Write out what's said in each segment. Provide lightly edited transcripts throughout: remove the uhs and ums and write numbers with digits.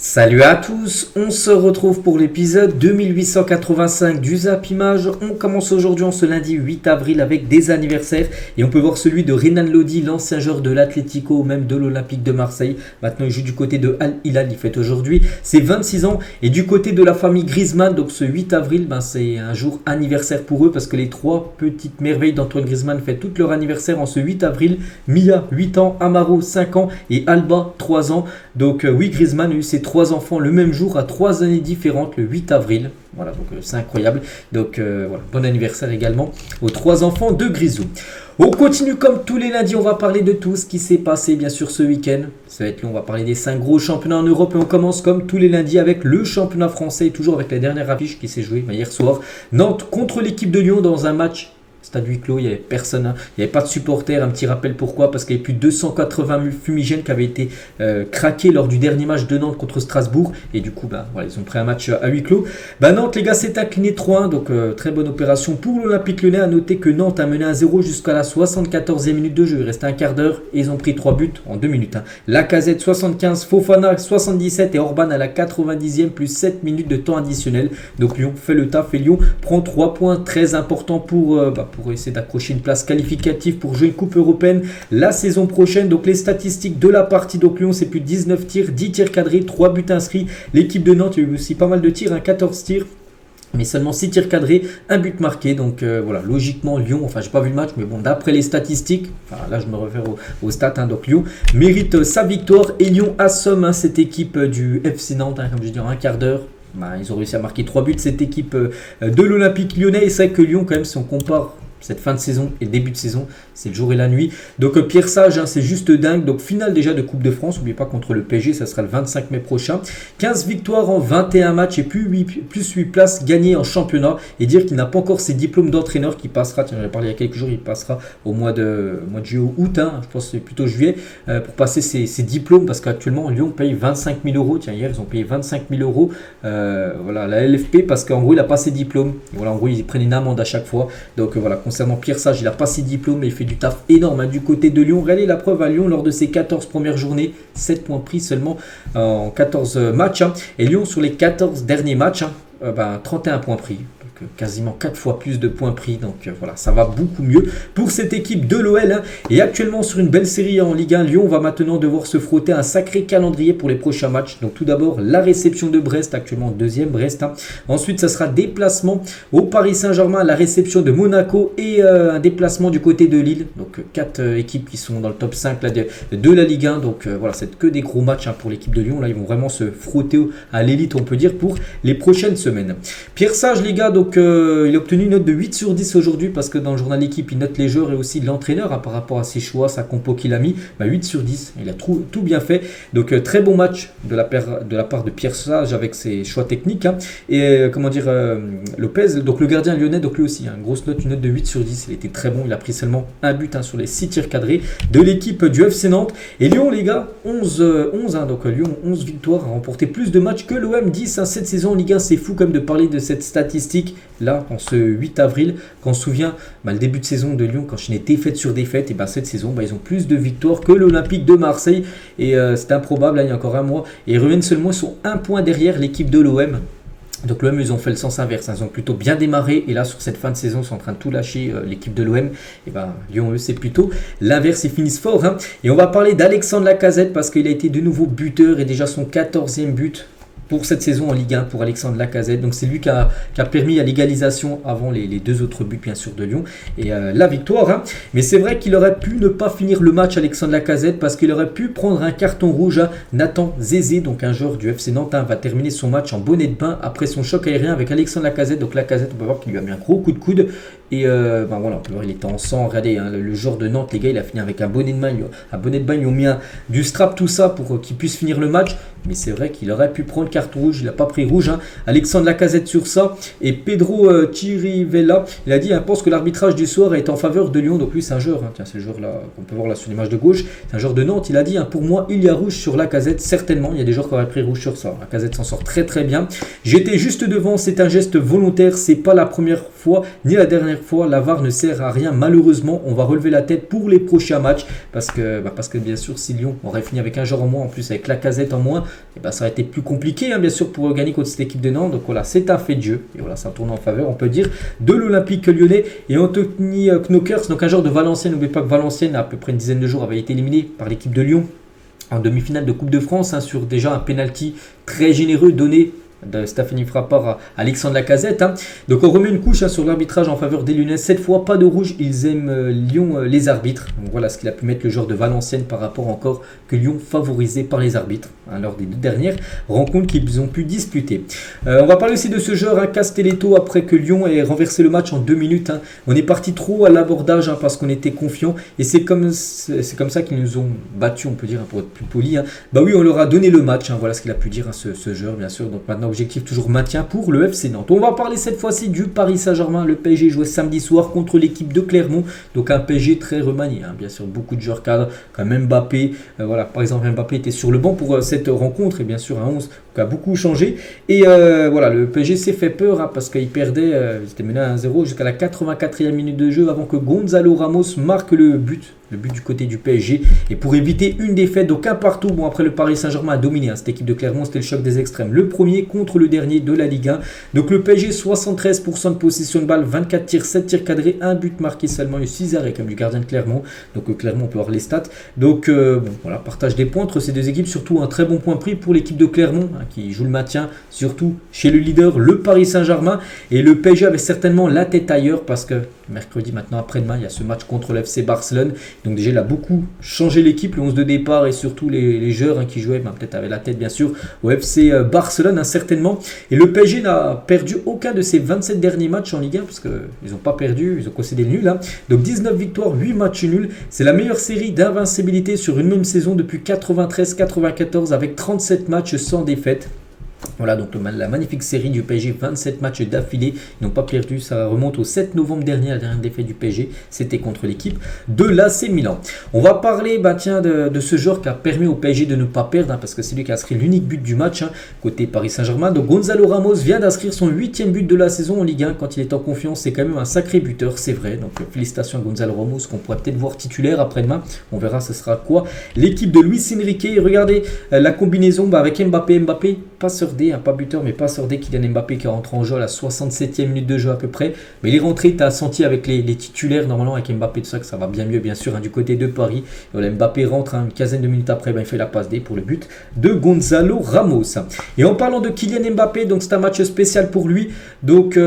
Salut à tous, on se retrouve pour l'épisode 2885 du Zap Image. On commence aujourd'hui en ce lundi 8 avril avec des anniversaires et on peut voir celui de Renan Lodi, l'ancien joueur de l'Atlético ou même de l'Olympique de Marseille. Maintenant il joue du côté de Al Hilal, il fête aujourd'hui ses 26 ans. Et du côté de la famille Griezmann, donc ce 8 avril, c'est un jour anniversaire pour eux parce que les trois petites merveilles d'Antoine Griezmann fêtent tout leur anniversaire en ce 8 avril. Mia 8 ans, Amaro 5 ans et Alba 3 ans. Donc oui, Griezmann a eu ses trois enfants le même jour à 3 années différentes, le 8 avril. Voilà, donc c'est incroyable. Donc voilà, bon anniversaire également aux trois enfants de Grisou. On continue comme tous les lundis, on va parler de tout ce qui s'est passé bien sûr ce week-end. Ça va être long, on va parler des 5 gros championnats en Europe et on commence comme tous les lundis avec le championnat français, toujours avec la dernière affiche qui s'est jouée hier soir. Nantes contre l'équipe de Lyon dans un match stade huis clos, il n'y avait personne, il n'y avait pas de supporters. Un petit rappel pourquoi, parce qu'il y avait plus de 280 fumigènes qui avaient été craqués lors du dernier match de Nantes contre Strasbourg. Et du coup, voilà, ils ont pris un match à huis clos. Nantes, les gars, s'est incliné 3-1, donc très bonne opération pour l'Olympique Lyonnais. À noter que Nantes a mené 1-0 jusqu'à la 74e minute de jeu. Il restait un quart d'heure et ils ont pris 3 buts en 2 minutes. Lacazette 75, Fofana 77 et Orban à la 90e plus 7 minutes de temps additionnel. Donc Lyon fait le taf et Lyon prend 3 points très importants pour essayer d'accrocher une place qualificative pour jouer une coupe européenne la saison prochaine. Donc les statistiques de la partie, donc Lyon c'est plus 19 tirs, 10 tirs cadrés, 3 buts inscrits. L'équipe de Nantes, il y a eu aussi pas mal de tirs, 14 tirs. Mais seulement 6 tirs cadrés, un but marqué. Donc voilà, logiquement Lyon, j'ai pas vu le match, mais bon, d'après les statistiques, là je me réfère aux stats, donc Lyon mérite sa victoire et Lyon assomme cette équipe du FC Nantes, comme je dis, en un quart d'heure. Ils ont réussi à marquer 3 buts, cette équipe de l'Olympique Lyonnais. Et c'est vrai que Lyon, quand même, si on compare cette fin de saison et le début de saison, c'est le jour et la nuit. Donc Pierre Sage, c'est juste dingue. Donc finale déjà de Coupe de France, n'oubliez pas contre le PSG, ça sera le 25 mai prochain. 15 victoires en 21 matchs et plus 8 places gagnées en championnat. Et dire qu'il n'a pas encore ses diplômes d'entraîneur qui passera, tiens, j'en ai parlé il y a quelques jours, il passera au mois de juillet ou août, je pense que c'est plutôt juillet, pour passer ses diplômes, parce qu'actuellement Lyon paye 25 000 euros. Tiens, hier ils ont payé 25 000 euros voilà, la LFP, parce qu'en gros il n'a pas ses diplômes. Et voilà, en gros ils prennent une amende à chaque fois. Donc voilà, concernant Pierre Sage, il n'a pas ses diplômes, mais il fait du taf énorme du côté de Lyon. Regardez la preuve à Lyon lors de ses 14 premières journées, 7 points pris seulement en 14 matchs. Et Lyon sur les 14 derniers matchs, 31 points pris. Quasiment 4 fois plus de points pris, donc voilà, ça va beaucoup mieux pour cette équipe de l'OL. Et actuellement sur une belle série en Ligue 1, Lyon va maintenant devoir se frotter un sacré calendrier pour les prochains matchs. Donc tout d'abord la réception de Brest, actuellement deuxième Brest. Ensuite ça sera déplacement au Paris Saint-Germain, la réception de Monaco et un déplacement du côté de Lille. Donc 4 équipes qui sont dans le top 5 là, de la Ligue 1. Donc voilà, c'est que des gros matchs pour l'équipe de Lyon. Là ils vont vraiment se frotter à l'élite, on peut dire, pour les prochaines semaines. Pierre Sage, les gars, donc il a obtenu une note de 8 sur 10 aujourd'hui, parce que dans le journal L'équipe, il note les joueurs et aussi l'entraîneur par rapport à ses choix, sa compo qu'il a mis. 8 sur 10, il a tout bien fait. Donc très bon match de la part de Pierre Sage avec ses choix techniques. Et Lopez, donc le gardien lyonnais, donc lui aussi, grosse note, une note de 8 sur 10. Il était très bon, il a pris seulement un but sur les 6 tirs cadrés de l'équipe du FC Nantes. Et Lyon, les gars, 11, donc Lyon 11 victoires, a remporté plus de matchs que l'OM 10 cette saison en Ligue 1. C'est fou comme de parler de cette statistique là en ce 8 avril, quand on se souvient le début de saison de Lyon, quand je n'ai défaite sur défaite, et cette saison ils ont plus de victoires que l'Olympique de Marseille, et c'est improbable, il y a encore un mois, et ils reviennent seulement, ils sont un point derrière l'équipe de l'OM. Donc l'OM, ils ont fait le sens inverse, ils ont plutôt bien démarré, et là sur cette fin de saison ils sont en train de tout lâcher, l'équipe de l'OM. Et Lyon, eux, c'est plutôt l'inverse, ils finissent fort. Et on va parler d'Alexandre Lacazette, parce qu'il a été de nouveau buteur, et déjà son 14e but pour cette saison en Ligue 1 pour Alexandre Lacazette. Donc c'est lui qui a permis à l'égalisation avant les 2 autres buts bien sûr de Lyon, et la victoire. Mais c'est vrai qu'il aurait pu ne pas finir le match, Alexandre Lacazette, parce qu'il aurait pu prendre un carton rouge. Nathan Zézé, donc un joueur du FC Nantes, va terminer son match en bonnet de bain après son choc aérien avec Alexandre Lacazette. Donc Lacazette, on peut voir qu'il lui a mis un gros coup de coude. Et voilà, on peut voir, il était en sang. Regardez, le joueur de Nantes, les gars, il a fini avec un bonnet de bain. Ils lui ont mis du strap, tout ça, pour qu'il puisse finir le match. Mais c'est vrai qu'il aurait pu prendre carte rouge, il n'a pas pris rouge. Alexandre Lacazette sur ça. Et Pedro Chirivella, il a dit, pense que l'arbitrage du soir est en faveur de Lyon. Donc lui, c'est un joueur, tiens, c'est le joueur là qu'on peut voir là sur l'image de gauche. C'est un joueur de Nantes. Il a dit, pour moi, il y a rouge sur Lacazette. Certainement, il y a des joueurs qui auraient pris rouge sur ça. Lacazette s'en sort très très bien. J'étais juste devant, c'est un geste volontaire. C'est pas la première fois ni la dernière fois. La VAR ne sert à rien. Malheureusement, on va relever la tête pour les prochains matchs. Parce que bien sûr, si Lyon aurait fini avec un joueur en moins, en plus avec Lacazette en moins, ça aurait été plus compliqué, bien sûr, pour gagner contre cette équipe de Nantes. Donc voilà, c'est un fait de jeu. Et voilà, ça tourne en faveur, on peut dire, de l'Olympique lyonnais. Et Anthony Knockers, donc un joueur de Valenciennes. N'oubliez pas que Valenciennes, à peu près une dizaine de jours, avait été éliminé par l'équipe de Lyon en demi-finale de Coupe de France, sur déjà un penalty très généreux donné de Stéphanie Frappard à Alexandre Lacazette. Donc on remet une couche sur l'arbitrage en faveur des Lyonnais. Cette fois, pas de rouge, ils aiment Lyon les arbitres. Donc voilà ce qu'il a pu mettre le joueur de Valenciennes par rapport encore que Lyon favorisé par les arbitres lors des deux dernières rencontres qu'ils ont pu disputer. On va parler aussi de ce joueur, Castelletto, après que Lyon ait renversé le match en 2 minutes. On est parti trop à l'abordage parce qu'on était confiant et c'est comme ça qu'ils nous ont battus, on peut dire, pour être plus poli. Oui, on leur a donné le match. Voilà ce qu'il a pu dire ce joueur, bien sûr. Donc maintenant, objectif toujours maintien pour le FC Nantes. On va parler cette fois-ci du Paris Saint-Germain. Le PSG jouait samedi soir contre l'équipe de Clermont. Donc un PSG très remanié. Bien sûr, beaucoup de joueurs cadres comme Mbappé. Par exemple, Mbappé était sur le banc pour cette rencontre. Et bien sûr, un 11 qui a beaucoup changé. Et le PSG s'est fait peur parce qu'il perdait. Il était mené à 1-0 jusqu'à la 84e minute de jeu avant que Gonzalo Ramos marque le but du côté du PSG. Et pour éviter une défaite, donc un partout. Bon, après, le Paris Saint-Germain a dominé. Cette équipe de Clermont, c'était le choc des extrêmes. Le premier contre le dernier de la Ligue 1. Donc le PSG, 73% de possession de balle, 24 tirs, 7 tirs cadrés, un but marqué seulement, et 6 arrêts comme du gardien de Clermont. Donc Clermont, on peut voir les stats. Donc partage des points entre ces deux équipes. Surtout un très bon point pris pour l'équipe de Clermont qui joue le maintien, surtout chez le leader, le Paris Saint-Germain. Et le PSG avait certainement la tête ailleurs parce que mercredi, maintenant après-demain, il y a ce match contre l'FC Barcelone. Donc déjà, il a beaucoup changé l'équipe, le 11 de départ et surtout les joueurs qui jouaient, peut-être avec la tête bien sûr, au FC Barcelone, certainement. Et le PSG n'a perdu aucun de ses 27 derniers matchs en Ligue 1 parce qu'ils n'ont pas perdu, ils ont concédé le nul. Donc 19 victoires, 8 matchs nuls. C'est la meilleure série d'invincibilité sur une même saison depuis 93-94 avec 37 matchs sans défaite. Voilà, donc la magnifique série du PSG, 27 matchs d'affilée, ils n'ont pas perdu, ça remonte au 7 novembre dernier, la dernière défaite du PSG, c'était contre l'équipe de l'AC Milan. On va parler de ce joueur qui a permis au PSG de ne pas perdre, parce que c'est lui qui a inscrit l'unique but du match, côté Paris Saint-Germain. Donc Gonzalo Ramos vient d'inscrire son 8e but de la saison en Ligue 1, quand il est en confiance, c'est quand même un sacré buteur, c'est vrai. Donc félicitations à Gonzalo Ramos, qu'on pourrait peut-être voir titulaire après-demain, on verra ce sera quoi. L'équipe de Luis Enrique, regardez la combinaison avec Mbappé, passeur D, pas buteur mais passeur D, Kylian Mbappé qui rentre en jeu à la 67e minute de jeu à peu près, mais il est rentré, tu as senti avec les titulaires normalement avec Mbappé tout ça que ça va bien mieux bien sûr du côté de Paris. Et voilà, Mbappé rentre une quinzaine de minutes après, il fait la passe D pour le but de Gonzalo Ramos. Et en parlant de Kylian Mbappé, donc c'est un match spécial pour lui, donc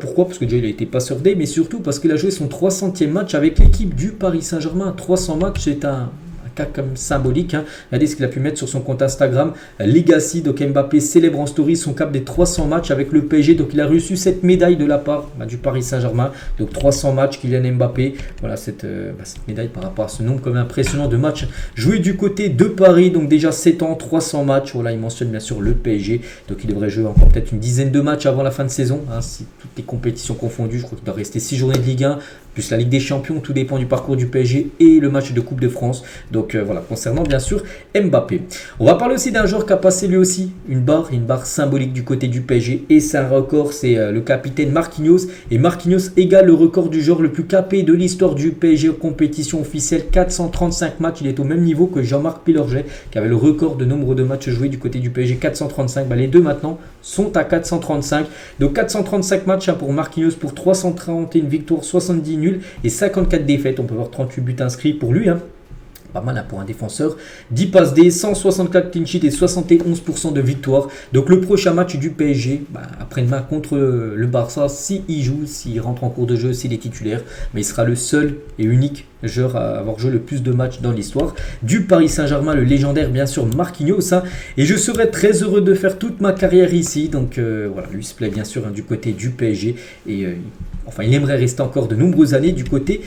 pourquoi? Parce que déjà il a été passeur D, mais surtout parce qu'il a joué son 300e match avec l'équipe du Paris Saint-Germain. 300 matchs, c'est un cas comme symbolique. Regardez ce qu'il a pu mettre sur son compte Instagram, Legacy. Donc Mbappé célèbre en story son cap des 300 matchs avec le PSG. Donc il a reçu cette médaille de la part du Paris Saint-Germain. Donc 300 matchs, Kylian Mbappé. Voilà cette médaille par rapport à ce nombre quand même impressionnant de matchs joués du côté de Paris. Donc déjà 7 ans, 300 matchs. Voilà, il mentionne bien sûr le PSG. Donc il devrait jouer encore peut-être une dizaine de matchs avant la fin de saison. Si toutes les compétitions confondues, je crois qu'il doit rester 6 journées de Ligue 1. Plus la Ligue des Champions, tout dépend du parcours du PSG et le match de Coupe de France. Donc voilà, concernant bien sûr Mbappé. On va parler aussi d'un joueur qui a passé lui aussi une barre symbolique du côté du PSG. Et c'est un record, c'est le capitaine Marquinhos. Et Marquinhos égale le record du joueur le plus capé de l'histoire du PSG en compétition officielle. 435 matchs, il est au même niveau que Jean-Marc Pilorget qui avait le record de nombre de matchs joués du côté du PSG, 435. Les deux maintenant sont à 435. Donc 435 matchs pour Marquinhos pour 331 victoires, 70 nuls et 54 défaites. On peut voir 38 buts inscrits pour lui. Pas mal pour un défenseur. 10 passes D, 164 clean sheet et 71% de victoire. Donc le prochain match du PSG, après-demain contre le Barça, s'il joue, s'il rentre en cours de jeu, s'il est titulaire, mais il sera le seul et unique joueur à avoir joué le plus de matchs dans l'histoire du Paris Saint-Germain, le légendaire bien sûr Marquinhos. Et je serais très heureux de faire toute ma carrière ici. Donc voilà, lui se plaît bien sûr du côté du PSG et enfin, il aimerait rester encore de nombreuses années du côté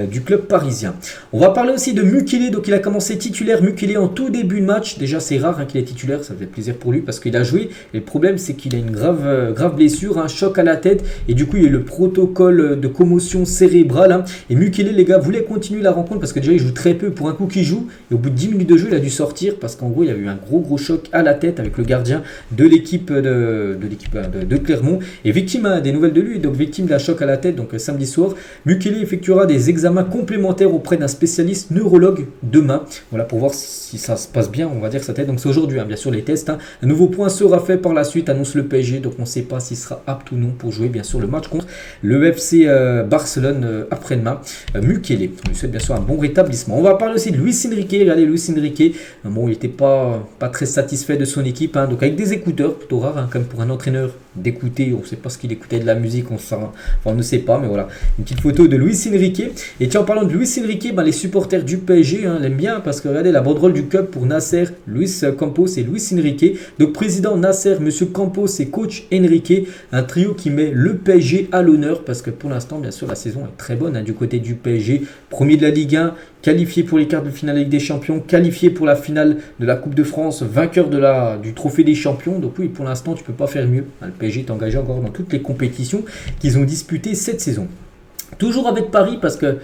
du club parisien. On va parler aussi de Mukiele. Donc, il a commencé titulaire. Mukiele en tout début de match. Déjà, c'est rare qu'il est titulaire. Ça fait plaisir pour lui parce qu'il a joué. Et le problème, c'est qu'il a une grave blessure, un choc à la tête. Et du coup, il y a eu le protocole de commotion cérébrale. Et Mukiele, les gars, voulait continuer la rencontre parce que déjà, il joue très peu pour un coup qu'il joue. Et au bout de 10 minutes de jeu, il a dû sortir parce qu'en gros, il y a eu un gros choc à la tête avec le gardien de l'équipe de Clermont. Et victime des nouvelles de lui. Donc, victime de la choc à la tête, donc samedi soir. Mukiele effectuera des examens complémentaires auprès d'un spécialiste neurologue demain, voilà, pour voir si ça se passe bien, on va dire sa tête. Donc c'est aujourd'hui, bien sûr, les tests. Un nouveau point sera fait par la suite, annonce le PSG, donc on ne sait pas s'il sera apte ou non pour jouer bien sûr le match contre le FC Barcelone après-demain. Mukiele, on lui souhaite bien sûr un bon rétablissement. On va parler aussi de Luis Enrique. Regardez, Luis Enrique, bon, il n'était pas très satisfait de son équipe, donc avec des écouteurs, plutôt rare, comme pour un entraîneur d'écouter, on ne sait pas ce qu'il écoutait, de la musique, on ne sait pas, mais voilà, une petite photo de Luis Enrique. Et tiens, en parlant de Luis Enrique, les supporters du PSG l'aiment bien parce que regardez la banderole du club pour Nasser, Luis Campos et Luis Enrique. Donc président Nasser, monsieur Campos et coach Enrique, un trio qui met le PSG à l'honneur parce que pour l'instant, bien sûr, la saison est très bonne du côté du PSG, premier de la Ligue 1, qualifié pour les quarts de finale Ligue des Champions, qualifié pour la finale de la Coupe de France, vainqueur du Trophée des Champions. Donc oui, pour l'instant, tu ne peux pas faire mieux. Le PSG est engagé encore dans toutes les compétitions qu'ils ont disputées cette saison. Toujours avec Paris parce que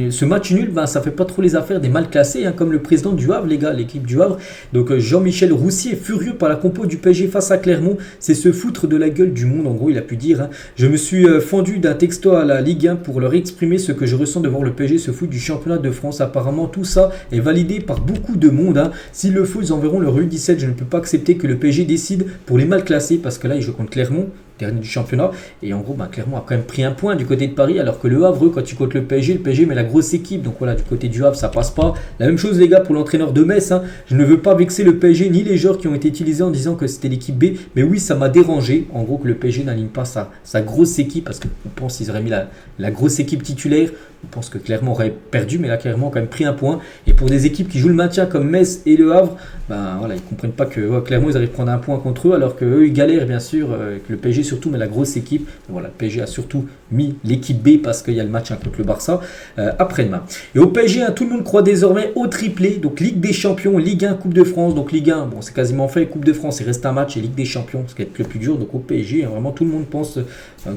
ce match nul, ça fait pas trop les affaires des mal classés, comme le président du Havre, les gars, l'équipe du Havre. Donc Jean-Michel Roussier est furieux par la compo du PSG face à Clermont. C'est se foutre de la gueule du monde, en gros, il a pu dire. Je me suis fendu d'un texto à la Ligue 1 pour leur exprimer ce que je ressens de voir le PSG se foutre du championnat de France. Apparemment, tout ça est validé par beaucoup de monde. S'il le faut, ils enverront leur U17. Je ne peux pas accepter que le PSG décide pour les mal classés parce que là, ils jouent contre Clermont, dernier du championnat, et en gros Clermont a quand même pris un point du côté de Paris, alors que le Havre, quand tu comptes le PSG met la grosse équipe, donc voilà, du côté du Havre ça passe pas. La même chose les gars pour l'entraîneur de Metz, je ne veux pas vexer le PSG ni les joueurs qui ont été utilisés en disant que c'était l'équipe B, mais oui, ça m'a dérangé en gros que le PSG n'aligne pas sa grosse équipe, parce qu'on pense qu'ils auraient mis la grosse équipe titulaire. On pense que Clermont aurait perdu, mais là Clermont a quand même pris un point, et pour des équipes qui jouent le maintien comme Metz et le Havre, voilà, ils comprennent pas que Clermont ils arrivent à prendre un point contre eux, alors qu'eux ils galèrent bien sûr, que le PSG surtout met la grosse équipe. Voilà, le PSG a surtout mis l'équipe B parce qu'il y a le match contre le Barça après-demain. Et au PSG, tout le monde croit désormais au triplé, donc Ligue des Champions, Ligue 1, Coupe de France. Donc Ligue 1, bon c'est quasiment fait, Coupe de France il reste un match, et Ligue des Champions, ce qui est le plus dur. Donc au PSG, vraiment tout le monde pense,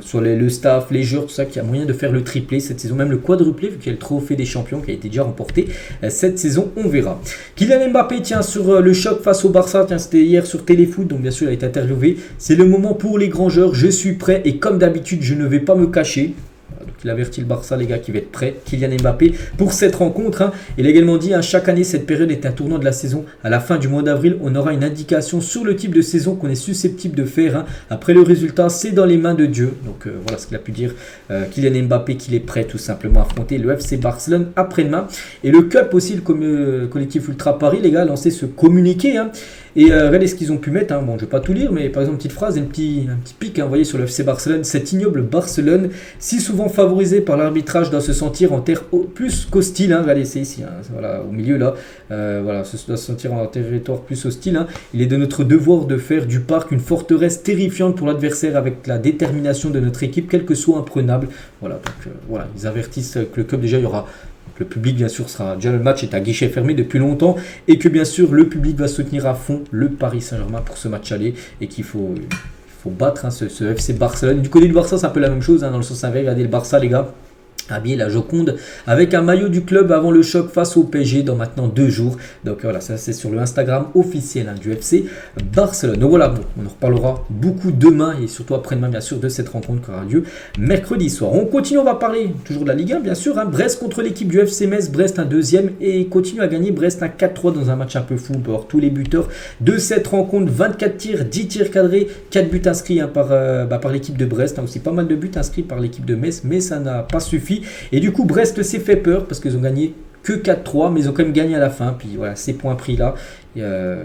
sur le staff, les joueurs, tout ça, qu'il y a moyen de faire le triplé cette saison, même le quadruplé, vu qu'il y a le trophée des champions qui a été déjà remporté cette saison, on verra. Kylian Mbappé, tiens, sur le choc face au Barça, tiens, c'était hier sur Téléfoot, donc bien sûr il a été interviewé. C'est le moment pour les grands joueurs, je suis prêt et comme d'habitude je ne vais pas me cacher. Donc il avertit le Barça, les gars, qui va être prêt, Kylian Mbappé, pour cette rencontre. Il a également dit, chaque année, cette période est un tournant de la saison. À la fin du mois d'avril, on aura une indication sur le type de saison qu'on est susceptible de faire. Après le résultat, c'est dans les mains de Dieu. Donc voilà ce qu'il a pu dire Kylian Mbappé, qu'il est prêt tout simplement à affronter le FC Barcelone après-demain. Et le CUP aussi, le collectif Ultra Paris, les gars, a lancé ce communiqué. Et regardez ce qu'ils ont pu mettre. Bon, je ne vais pas tout lire, mais par exemple, petite phrase, un petit pic, vous voyez, sur le FC Barcelone. Cet ignoble Barcelone, si souvent favorisé par l'arbitrage, doit se sentir en terre plus qu'hostile. Regardez, c'est ici, voilà, au milieu là. Voilà, doit se sentir en territoire plus hostile. Il est de notre devoir de faire du parc une forteresse terrifiante pour l'adversaire avec la détermination de notre équipe, quel que soit imprenable. Voilà, donc voilà, ils avertissent que le club, déjà, il y aura. Le public, bien sûr, sera déjà, le match est à guichet fermé depuis longtemps, et que bien sûr le public va soutenir à fond le Paris Saint-Germain pour ce match aller, et qu'il faut battre ce FC Barcelone. Du côté du Barça, c'est un peu la même chose, dans le sens inverse. Regardez le Barça, les gars, habillé la Joconde avec un maillot du club avant le choc face au PSG dans maintenant 2 jours. Donc voilà, ça c'est sur le Instagram officiel du FC Barcelone. Donc voilà, on en reparlera beaucoup demain et surtout après-demain bien sûr de cette rencontre qui aura lieu mercredi soir. On continue, on va parler toujours de la Ligue 1 bien sûr. Brest contre l'équipe du FC Metz, Brest un deuxième et continue à gagner. Brest un 4-3 dans un match un peu fou. On peut avoir tous les buteurs de cette rencontre, 24 tirs, 10 tirs cadrés, 4 buts inscrits par l'équipe de Brest. Aussi pas mal de buts inscrits par l'équipe de Metz, mais ça n'a pas suffi. Et du coup Brest s'est fait peur parce qu'ils ont gagné que 4-3, mais ils ont quand même gagné à la fin. Puis voilà, ces points pris là Et,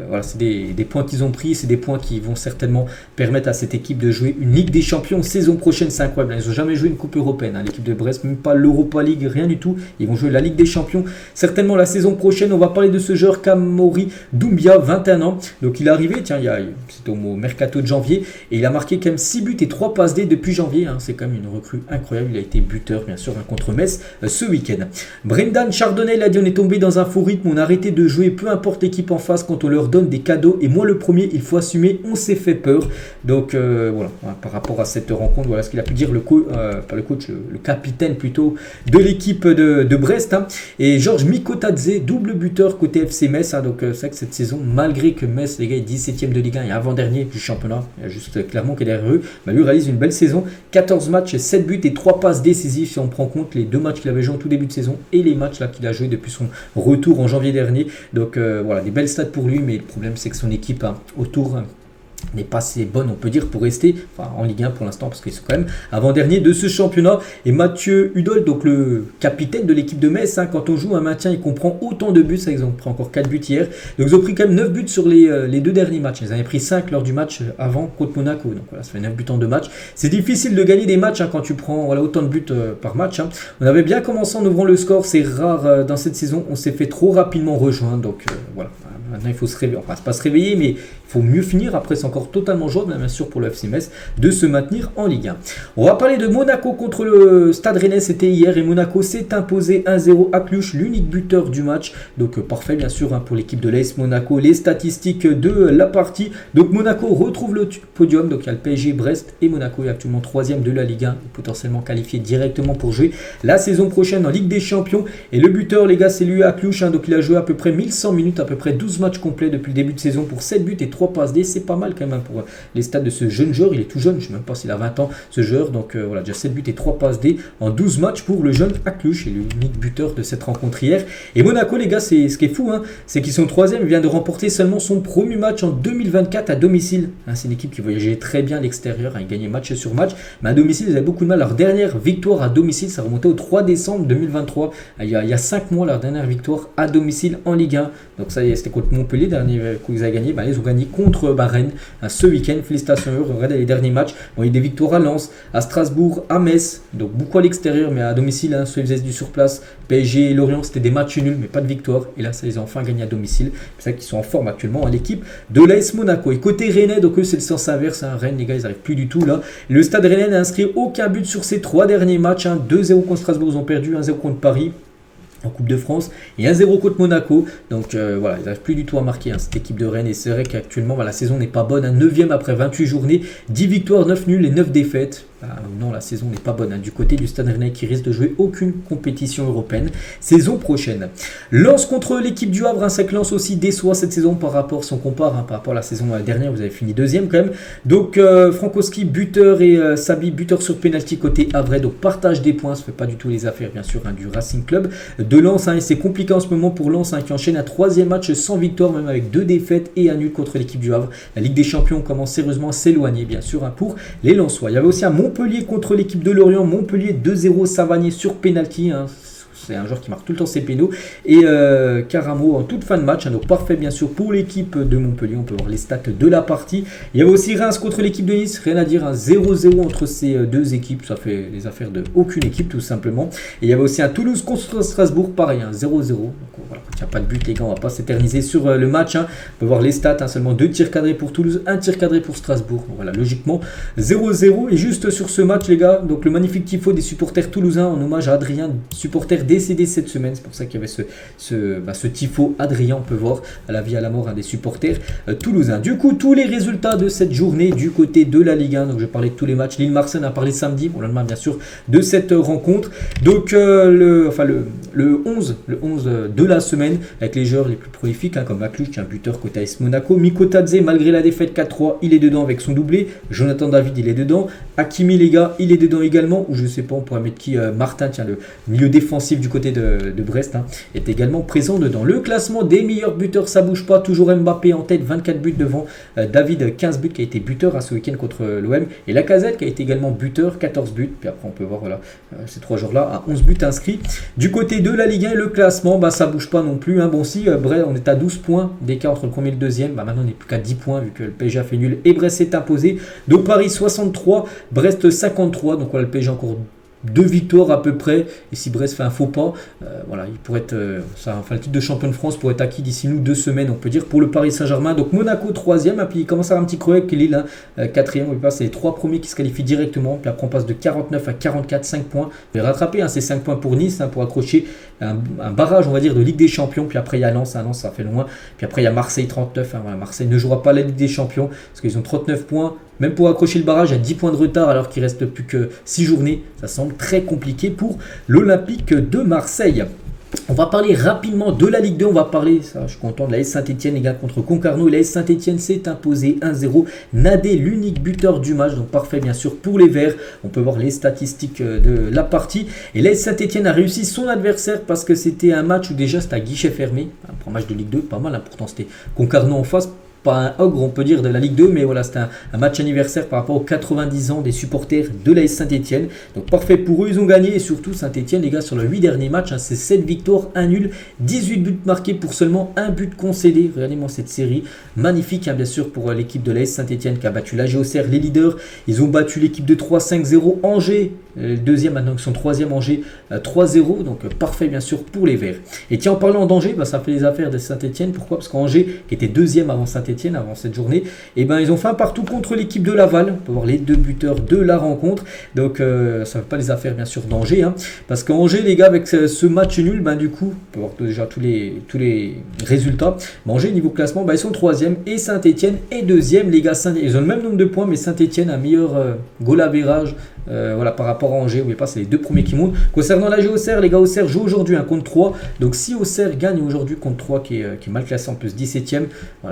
voilà, c'est des points qu'ils ont pris, c'est des points qui vont certainement permettre à cette équipe de jouer une Ligue des Champions saison prochaine. C'est incroyable, ils n'ont jamais joué une Coupe européenne, hein, l'équipe de Brest, même pas l'Europa League, rien du tout. Ils vont jouer la Ligue des Champions certainement la saison prochaine. On va parler de ce joueur Kamori Doumbia, 21 ans. Donc il est arrivé, tiens, c'était au mercato de janvier, et il a marqué quand même 6 buts et 3 passes D depuis janvier, hein. C'est quand même une recrue incroyable. Il a été buteur bien sûr contre Metz ce week-end. Brendan Chardonnay, il a dit: on est tombé dans un faux rythme, on a arrêté de jouer peu importe l'équipe en face quand on leur donne des cadeaux, et moi le premier, il faut assumer, on s'est fait peur. Donc voilà, par rapport à cette rencontre, voilà ce qu'il a pu dire pas le coach, le capitaine plutôt de l'équipe de Brest, hein. Et Georges Mikotadze, double buteur côté FC Metz, hein. Donc c'est vrai que cette saison, malgré que Metz, les gars, est 17e de Ligue 1 et avant-dernier du championnat, il y a juste Clermont qui est derrière eux, bah, lui réalise une belle saison, 14 matchs, 7 buts et 3 passes décisives si on prend compte les 2 matchs qu'il avait joué en tout début de saison et les matchs là qu'il a joué depuis son retour en janvier dernier. Donc voilà, des belles stats pour lui, mais le problème c'est que son équipe, hein, autour, hein, n'est pas assez bonne, on peut dire, pour rester en Ligue 1 pour l'instant, parce qu'ils sont quand même avant-dernier de ce championnat. Et Mathieu Hudol, donc le capitaine de l'équipe de Metz, hein, quand on joue un maintien, il comprend autant de buts, ça, ils ont pris encore 4 buts hier. Donc ils ont pris quand même 9 buts sur les 2 derniers matchs. Ils avaient pris 5 lors du match avant contre Monaco. Donc voilà, ça fait 9 buts en 2 matchs. C'est difficile de gagner des matchs, hein, quand tu prends autant de buts par match, hein. On avait bien commencé en ouvrant le score, c'est rare dans cette saison. On s'est fait trop rapidement rejoindre. Donc voilà, maintenant il faut se réveiller. Enfin, c'est pas se réveiller, mais il faut mieux finir. Après, c'est encore totalement jouable, bien sûr, pour le FC Metz de se maintenir en Ligue 1. On va parler de Monaco contre le Stade Rennais. C'était hier et Monaco s'est imposé 1-0 à Cluj, l'unique buteur du match. Donc parfait, bien sûr, hein, pour l'équipe de l'AS Monaco. Les statistiques de la partie. Donc Monaco retrouve le podium. Donc il y a le PSG, Brest et Monaco est actuellement 3e de la Ligue 1, potentiellement qualifié directement pour jouer la saison prochaine en Ligue des Champions. Et le buteur, les gars, c'est lui à Cluj, hein. Donc il a joué à peu près 1100 minutes, à peu près 12 matchs complets depuis le début de saison pour 7 buts et 3 passes D. C'est pas mal quand même, hein, pour les stats de ce jeune joueur. Il est tout jeune, je ne sais même pas s'il a 20 ans ce joueur. Donc voilà, déjà 7 buts et 3 passes D en 12 matchs pour le jeune Akluch, et l'unique buteur de cette rencontre hier. Et Monaco, les gars, c'est ce qui est fou, hein, c'est qu'ils sont 3e. Il vient de remporter seulement son premier match en 2024 à domicile, hein. C'est une équipe qui voyageait très bien à l'extérieur, hein, ils gagnaient match sur match, mais à domicile ils avaient beaucoup de mal. Leur dernière victoire à domicile, ça remontait au 3 décembre 2023, il y a 5 mois, leur dernière victoire à domicile en Ligue 1. Donc ça, c'était contre Montpellier, dernier coup ils avaient gagné. Ils ont gagné contre Rennes, hein, ce week-end. Félicitations à eux. Regardez les derniers matchs, bon, il y a des victoires à Lens, à Strasbourg, à Metz, donc beaucoup à l'extérieur, mais à domicile, hein, ceux qui faisaient du surplace. PSG et Lorient, c'était des matchs nuls, mais pas de victoire. Et là, ça les a enfin gagné à domicile. C'est ça qu'ils sont en forme actuellement à l'équipe de l'AS Monaco. Et côté Rennais, donc eux, c'est le sens inverse, hein. Rennes, les gars, ils n'arrivent plus du tout là. Le Stade Rennais n'a inscrit aucun but sur ses 3 derniers matchs, hein. 2-0 contre Strasbourg, ils ont perdu, 1-0 contre Paris en Coupe de France et 1-0 contre Monaco. Donc voilà, ils n'arrivent plus du tout à marquer, hein, cette équipe de Rennes. Et c'est vrai qu'actuellement, la saison n'est pas bonne, hein. 9e après 28 journées, 10 victoires, 9 nuls et 9 défaites. Non, la saison n'est pas bonne, hein, du côté du Stade Rennais, qui risque de jouer aucune compétition européenne saison prochaine. Lens contre l'équipe du Havre, hein, c'est que Lens aussi déçoit cette saison par rapport, si on compare, hein, par rapport à la saison dernière, vous avez fini 2e quand même. Donc Frankowski buteur et Sabi buteur sur penalty côté Havre, donc partage des points, ça fait pas du tout les affaires bien sûr, hein, du Racing Club de Lens, hein, et c'est compliqué en ce moment pour Lens, hein, qui enchaîne un 3e match sans victoire, même avec 2 défaites et un nul contre l'équipe du Havre. La Ligue des Champions commence sérieusement à s'éloigner bien sûr, hein, pour les Lensois. Il y avait aussi un Montpellier contre l'équipe de Lorient, Montpellier 2-0, Savanier sur penalty, hein. C'est un joueur qui marque tout le temps ses pénaux. Et Caramo en toute fin de match, hein, donc parfait bien sûr pour l'équipe de Montpellier. On peut voir les stats de la partie. Il y avait aussi Reims contre l'équipe de Nice, rien à dire, un 0-0 entre ces deux équipes. Ça fait les affaires de aucune équipe tout simplement. Et il y avait aussi un Toulouse contre Strasbourg, pareil, un 0-0. Donc voilà, quand il n'y a pas de but les gars, on ne va pas s'éterniser sur le match, hein. On peut voir les stats, hein, seulement 2 tirs cadrés pour Toulouse, 1 tir cadré pour Strasbourg. Donc voilà, logiquement 0-0. Et juste sur ce match les gars, donc le magnifique tifo des supporters toulousains en hommage à Adrien, supporter décédé cette semaine. C'est pour ça qu'il y avait ce tifo Adrien, on peut voir à la vie à la mort, un des supporters toulousains. Du coup, tous les résultats de cette journée du côté de la Ligue 1. Donc je parlais de tous les matchs. Lille-Marseille, on a parlé samedi, au lendemain bien sûr de cette rencontre. Donc le 11 de la semaine avec les joueurs les plus prolifiques, hein, comme Akluch qui est un buteur côté AS Monaco. Mikotadze, malgré la défaite 4-3, il est dedans avec son doublé. Jonathan David, il est dedans. Hakimi les gars, il est dedans également. Ou je sais pas, on pourrait mettre qui, Martin, tiens, le milieu défensif du côté de Brest, est également présent dedans. Le classement des meilleurs buteurs, ça bouge pas. Toujours Mbappé en tête, 24 buts devant David, 15 buts, qui a été buteur ce week-end contre l'OM. Et Lacazette qui a été également buteur, 14 buts. Puis après, on peut voir ces 3 joueurs-là à 11 buts inscrits. Du côté de la Ligue 1, le classement, ça bouge pas non plus. Bon, si Brest, on est à 12 points d'écart entre le premier et le deuxième. Maintenant, on n'est plus qu'à 10 points vu que le PSG a fait nul et Brest s'est imposé. Donc Paris 63, Brest 53. Donc voilà, le PSG encore 2 victoires à peu près, et si Brest fait un faux pas, il pourrait être, le titre de champion de France pourrait être acquis d'ici 2 semaines, on peut dire, pour le Paris Saint-Germain. Donc Monaco 3e, et puis il commence à avoir un petit creux avec Lille, 4e, on passe les 3 premiers qui se qualifient directement, puis après on passe de 49 à 44, 5 points, il va rattraper ces 5 points pour Nice, pour accrocher un barrage, on va dire, de Ligue des Champions, puis après il y a Lens, ça fait loin, puis après il y a Marseille 39, Marseille ne jouera pas la Ligue des Champions, parce qu'ils ont 39 points, même pour accrocher le barrage à 10 points de retard alors qu'il reste plus que 6 journées, ça semble très compliqué pour l'Olympique de Marseille. On va parler rapidement de la Ligue 2, on va parler, je suis content, de la AS Saint-Etienne, les gars, contre Concarneau. La AS Saint-Etienne s'est imposé 1-0. Nadé, l'unique buteur du match, donc parfait bien sûr pour les Verts. On peut voir les statistiques de la partie. Et la AS Saint-Etienne a réussi son adversaire parce que c'était un match où déjà c'était à guichet fermé. Pour un match de Ligue 2, pas mal, pourtant c'était Concarneau en face. Pas un ogre, on peut dire, de la Ligue 2, mais voilà, c'était un match anniversaire par rapport aux 90 ans des supporters de l'AS Saint-Etienne. Donc parfait pour eux, ils ont gagné, et surtout Saint-Etienne, les gars, sur les 8 derniers matchs, c'est 7 victoires, 1 nul, 18 buts marqués pour seulement 1 but concédé. Regardez-moi cette série, magnifique, bien sûr, pour l'équipe de l'AS Saint-Etienne qui a battu l'AG Auxerre, les leaders. Ils ont battu l'équipe de 3, 5-0, Angers, le deuxième, maintenant ils sont 3e, Angers, 3-0, donc parfait, bien sûr, pour les Verts. Et tiens, en parlant d'Angers, ça fait les affaires de Saint-Etienne. Pourquoi? Parce qu'Angers, qui était 2e avant Saint-Etienne, avant cette journée, ils ont fait un partout contre l'équipe de Laval. On peut voir les 2 buteurs de la rencontre. Donc ça ne fait pas les affaires bien sûr d'Angers, parce qu'Angers, les gars, avec ce match nul, du coup, on peut voir déjà tous les résultats. Angers, niveau classement, ils sont 3e et Saint-Etienne est 2e. Les gars, ils ont le même nombre de points, mais Saint-Etienne a un meilleur goal average. Par rapport à Angers, n'oubliez pas, c'est les 2 premiers qui montent. Concernant l'AG Auxerre, les gars, Auxerre joue aujourd'hui contre 3. Donc si Auxerre gagne aujourd'hui contre 3, qui est mal classé en plus 17e,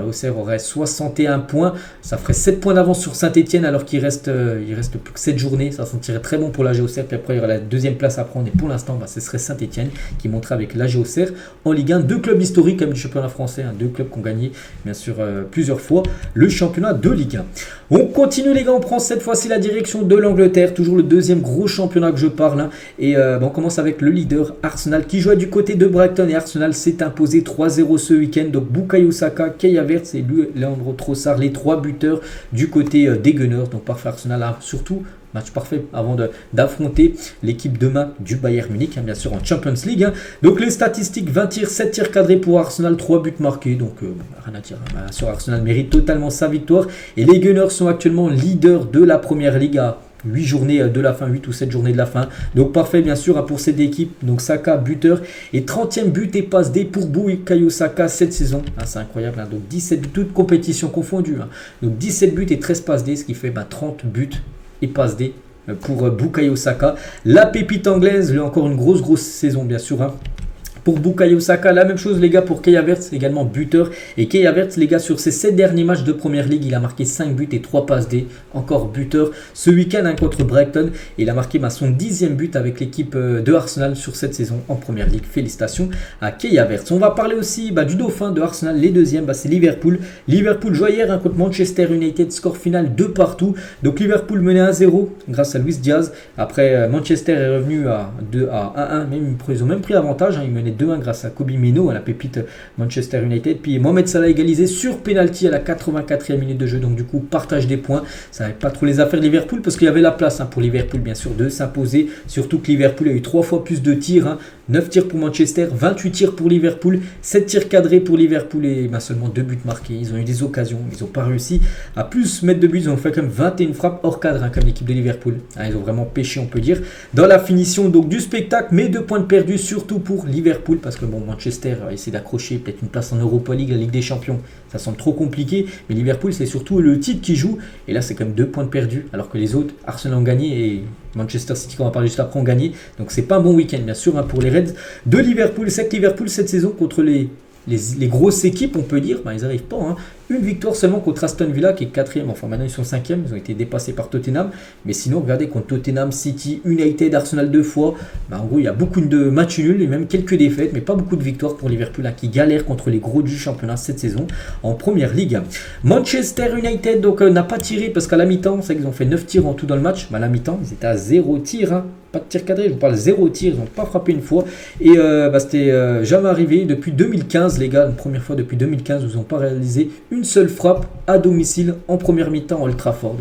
Auxerre aurait 61 points. Ça ferait 7 points d'avance sur Saint-Etienne alors qu'il reste plus que 7 journées. Ça sentirait très bon pour l'AG Auxerre. Puis après, il y aura la 2e place à prendre. Et pour l'instant, ce serait Saint-Etienne qui monterait avec l'AG Auxerre en Ligue 1. 2 clubs historiques comme du championnat français. 2 clubs qui ont gagné, bien sûr, plusieurs fois le championnat de Ligue 1. On continue, les gars. On prend cette fois-ci la direction de l'Angleterre. Toujours le 2e gros championnat que je parle. Et on commence avec le leader Arsenal qui jouait du côté de Brighton. Et Arsenal s'est imposé 3-0 ce week-end. Donc Bukayo Saka, Kai Havertz et Leandro Trossard, les 3 buteurs du côté des Gunners. Donc parfait, Arsenal a surtout match parfait avant d'affronter l'équipe demain du Bayern Munich, bien sûr en Champions League. Donc les statistiques, 20 tirs, 7 tirs cadrés pour Arsenal, 3 buts marqués. Donc rien à dire, sur Arsenal mérite totalement sa victoire. Et les Gunners sont actuellement leaders de la Première Ligue à 8 journées de la fin, 8 ou 7 journées de la fin. Donc parfait bien sûr pour cette équipe. Donc Saka buteur et 30e but et passe D pour Bukayo Saka cette saison. C'est incroyable. Donc 17 buts, toutes compétitions confondues. Donc 17 buts et 13 passes D, ce qui fait 30 buts et passe D pour Bukayo Saka. La pépite anglaise, là encore une grosse saison bien sûr. Pour Bukayo Saka, la même chose les gars pour Kai Havertz, également buteur. Et Kai Havertz les gars, sur ses 7 derniers matchs de Première Ligue, il a marqué 5 buts et 3 passes D, encore buteur. Ce week-end contre Brighton, il a marqué son 10e but avec l'équipe de Arsenal sur cette saison en Première Ligue. Félicitations à Kai Havertz. On va parler aussi du dauphin de Arsenal, les deuxièmes, c'est Liverpool. Liverpool joue hier contre Manchester United, score final 2 partout. Donc Liverpool menait 1-0 grâce à Luis Diaz. Après Manchester est revenu à 1-1, ils ont même pris l'avantage, ils menaient 2-1 grâce à Kobe Mino à la pépite Manchester United. Puis Mohamed Salah égalisé sur penalty à la 84e minute de jeu. Donc du coup partage des points. Ça n'avait pas trop les affaires de Liverpool parce qu'il y avait la place pour Liverpool bien sûr de s'imposer. Surtout que Liverpool a eu 3 fois plus de tirs. 9 tirs pour Manchester, 28 tirs pour Liverpool, 7 tirs cadrés pour Liverpool et seulement 2 buts marqués. Ils ont eu des occasions, ils n'ont pas réussi à plus mettre de buts. Ils ont fait quand même 21 frappes hors cadre comme l'équipe de Liverpool. Ils ont vraiment pêché on peut dire. Dans la finition donc du spectacle, mais 2 points de perdus surtout pour Liverpool parce que Manchester a essayé d'accrocher peut-être une place en Europa League, la Ligue des Champions. Ça semble trop compliqué, mais Liverpool c'est surtout le titre qui joue et là c'est quand même 2 points de perdus alors que les autres, Arsenal ont gagné et Manchester City, qu'on va parler juste après, ont gagné. Donc c'est pas un bon week-end bien sûr pour les Reds de Liverpool. C'est que Liverpool cette saison contre les grosses équipes on peut dire, ils n'arrivent pas. une victoire seulement contre Aston Villa qui est 4e, enfin maintenant ils sont 5e, ils ont été dépassés par Tottenham, mais sinon regardez contre Tottenham, City, United, Arsenal 2 fois, en gros il y a beaucoup de matchs nuls et même quelques défaites, mais pas beaucoup de victoires pour Liverpool qui galère contre les gros du championnat cette saison en première ligue. Manchester United donc n'a pas tiré parce qu'à la mi-temps, c'est qu'ils ont fait 9 tirs en tout dans le match, mais à la mi-temps ils étaient à 0 tir, pas de tir cadré, je vous parle 0 tir, ils n'ont pas frappé une fois et c'était jamais arrivé depuis 2015 les gars, une première fois depuis 2015 ils n'ont pas réalisé une seule frappe à domicile en première mi-temps à Old Trafford.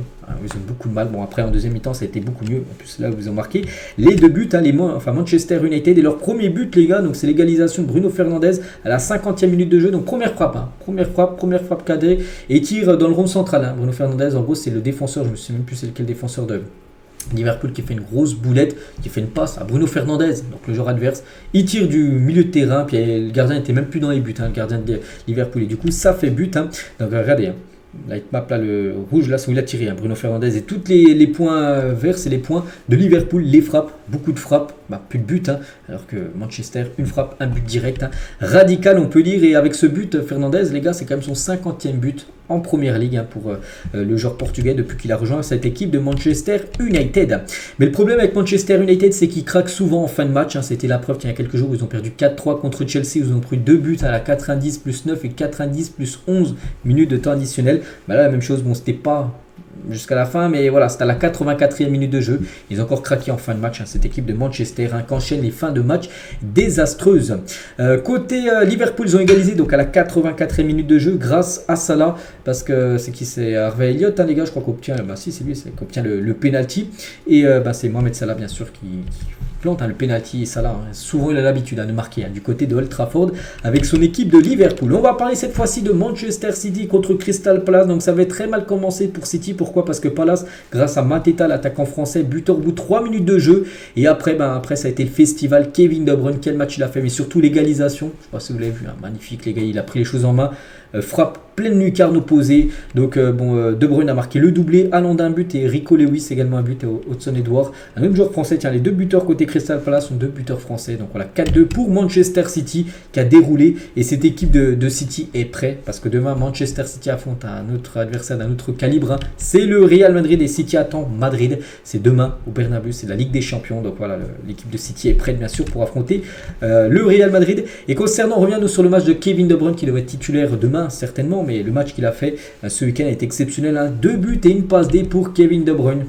Ils ont beaucoup de mal, bon après en deuxième mi-temps ça a été beaucoup mieux, en plus là vous ont marqué les 2 buts, Manchester United et leur premier but les gars, donc c'est l'égalisation de Bruno Fernandes à la 50e minute de jeu, donc première frappe cadrée et tir dans le rond central, Bruno Fernandes en gros c'est le défenseur, je ne me souviens même plus c'est lequel défenseur de Liverpool qui fait une grosse boulette, qui fait une passe à Bruno Fernandes, donc le joueur adverse, il tire du milieu de terrain, puis le gardien n'était même plus dans les buts, le gardien de Liverpool, et du coup ça fait but, donc regardez, la hitmap là, le rouge là, c'est où il a tiré, Bruno Fernandes, et tous les points verts, c'est les points de Liverpool, les frappes, beaucoup de frappes, plus de buts, alors que Manchester, une frappe, un but direct, radical on peut dire, et avec ce but, Fernandes, les gars, c'est quand même son 50e but en première ligue pour le joueur portugais depuis qu'il a rejoint cette équipe de Manchester United. Mais le problème avec Manchester United, c'est qu'il craque souvent en fin de match. C'était la preuve il y a quelques jours où ils ont perdu 4-3 contre Chelsea. Ils ont pris 2 buts à la 90 plus 9 et 90 plus 11 minutes de temps additionnel. Là, la même chose, bon, c'était pas jusqu'à la fin, mais voilà, c'était à la 84e minute de jeu. Ils ont encore craqué en fin de match, cette équipe de Manchester qui enchaîne les fins de match désastreuses. Côté Liverpool, ils ont égalisé donc à la 84e minute de jeu grâce à Salah, parce que c'est Harvey Elliott, les gars, je crois qu'on obtient, c'est lui qui obtient le penalty, et c'est Mohamed Salah bien sûr qui plante le penalty, et Salah, souvent il a l'habitude de marquer du côté de Old Trafford avec son équipe de Liverpool. On va parler cette fois-ci de Manchester City contre Crystal Palace, donc ça va très mal commencer pour City. Pourquoi? Parce que Palace, grâce à Mateta, l'attaquant français, buteur au bout de 3 minutes de jeu, et après ça a été le festival. Kevin De Bruyne, quel match il a fait, mais surtout l'égalisation, je ne sais pas si vous l'avez vu, magnifique les gars, il a pris les choses en main. Frappe pleine lucarne opposée, donc De Bruyne a marqué le doublé, Haaland un but et Rico Lewis également un but, et Hudson Edouard un même joueur français. Tiens, les 2 buteurs côté Crystal Palace sont 2 buteurs français, donc voilà, 4-2 pour Manchester City qui a déroulé, et cette équipe de City est prête parce que demain Manchester City affronte un autre adversaire d'un autre calibre, c'est le Real Madrid, et City attend Madrid, c'est demain au Bernabeu, c'est la Ligue des Champions, donc voilà, l'équipe de City est prête bien sûr pour affronter le Real Madrid. Et concernant, on revient sur le match de Kevin De Bruyne qui devrait être titulaire demain certainement, mais le match qu'il a fait ce week-end est exceptionnel, 2 buts et une passe D pour Kevin De Bruyne.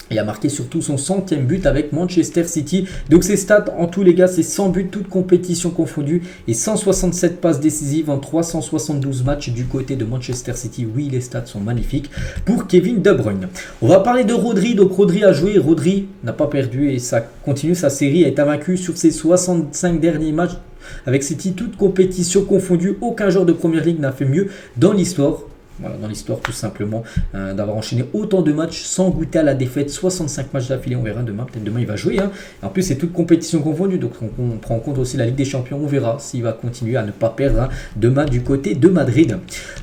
Il a marqué surtout son 100e but avec Manchester City. Donc ses stats en tous les gars, c'est 100 buts, toutes compétitions confondues, et 167 passes décisives en 372 matchs du côté de Manchester City. Oui, les stats sont magnifiques pour Kevin De Bruyne. On va parler de Rodri. Donc Rodri a joué, Rodri n'a pas perdu et ça continue sa série, est invaincu sur ses 65 derniers matchs avec City, toutes compétitions confondues. Aucun joueur de première ligue n'a fait mieux dans l'histoire. Voilà, dans l'histoire tout simplement, d'avoir enchaîné autant de matchs sans goûter à la défaite, 65 matchs d'affilée. On verra demain, peut-être demain il va jouer, En plus c'est toute compétition confondue, donc on prend en compte aussi la Ligue des Champions. On verra s'il va continuer à ne pas perdre demain du côté de Madrid.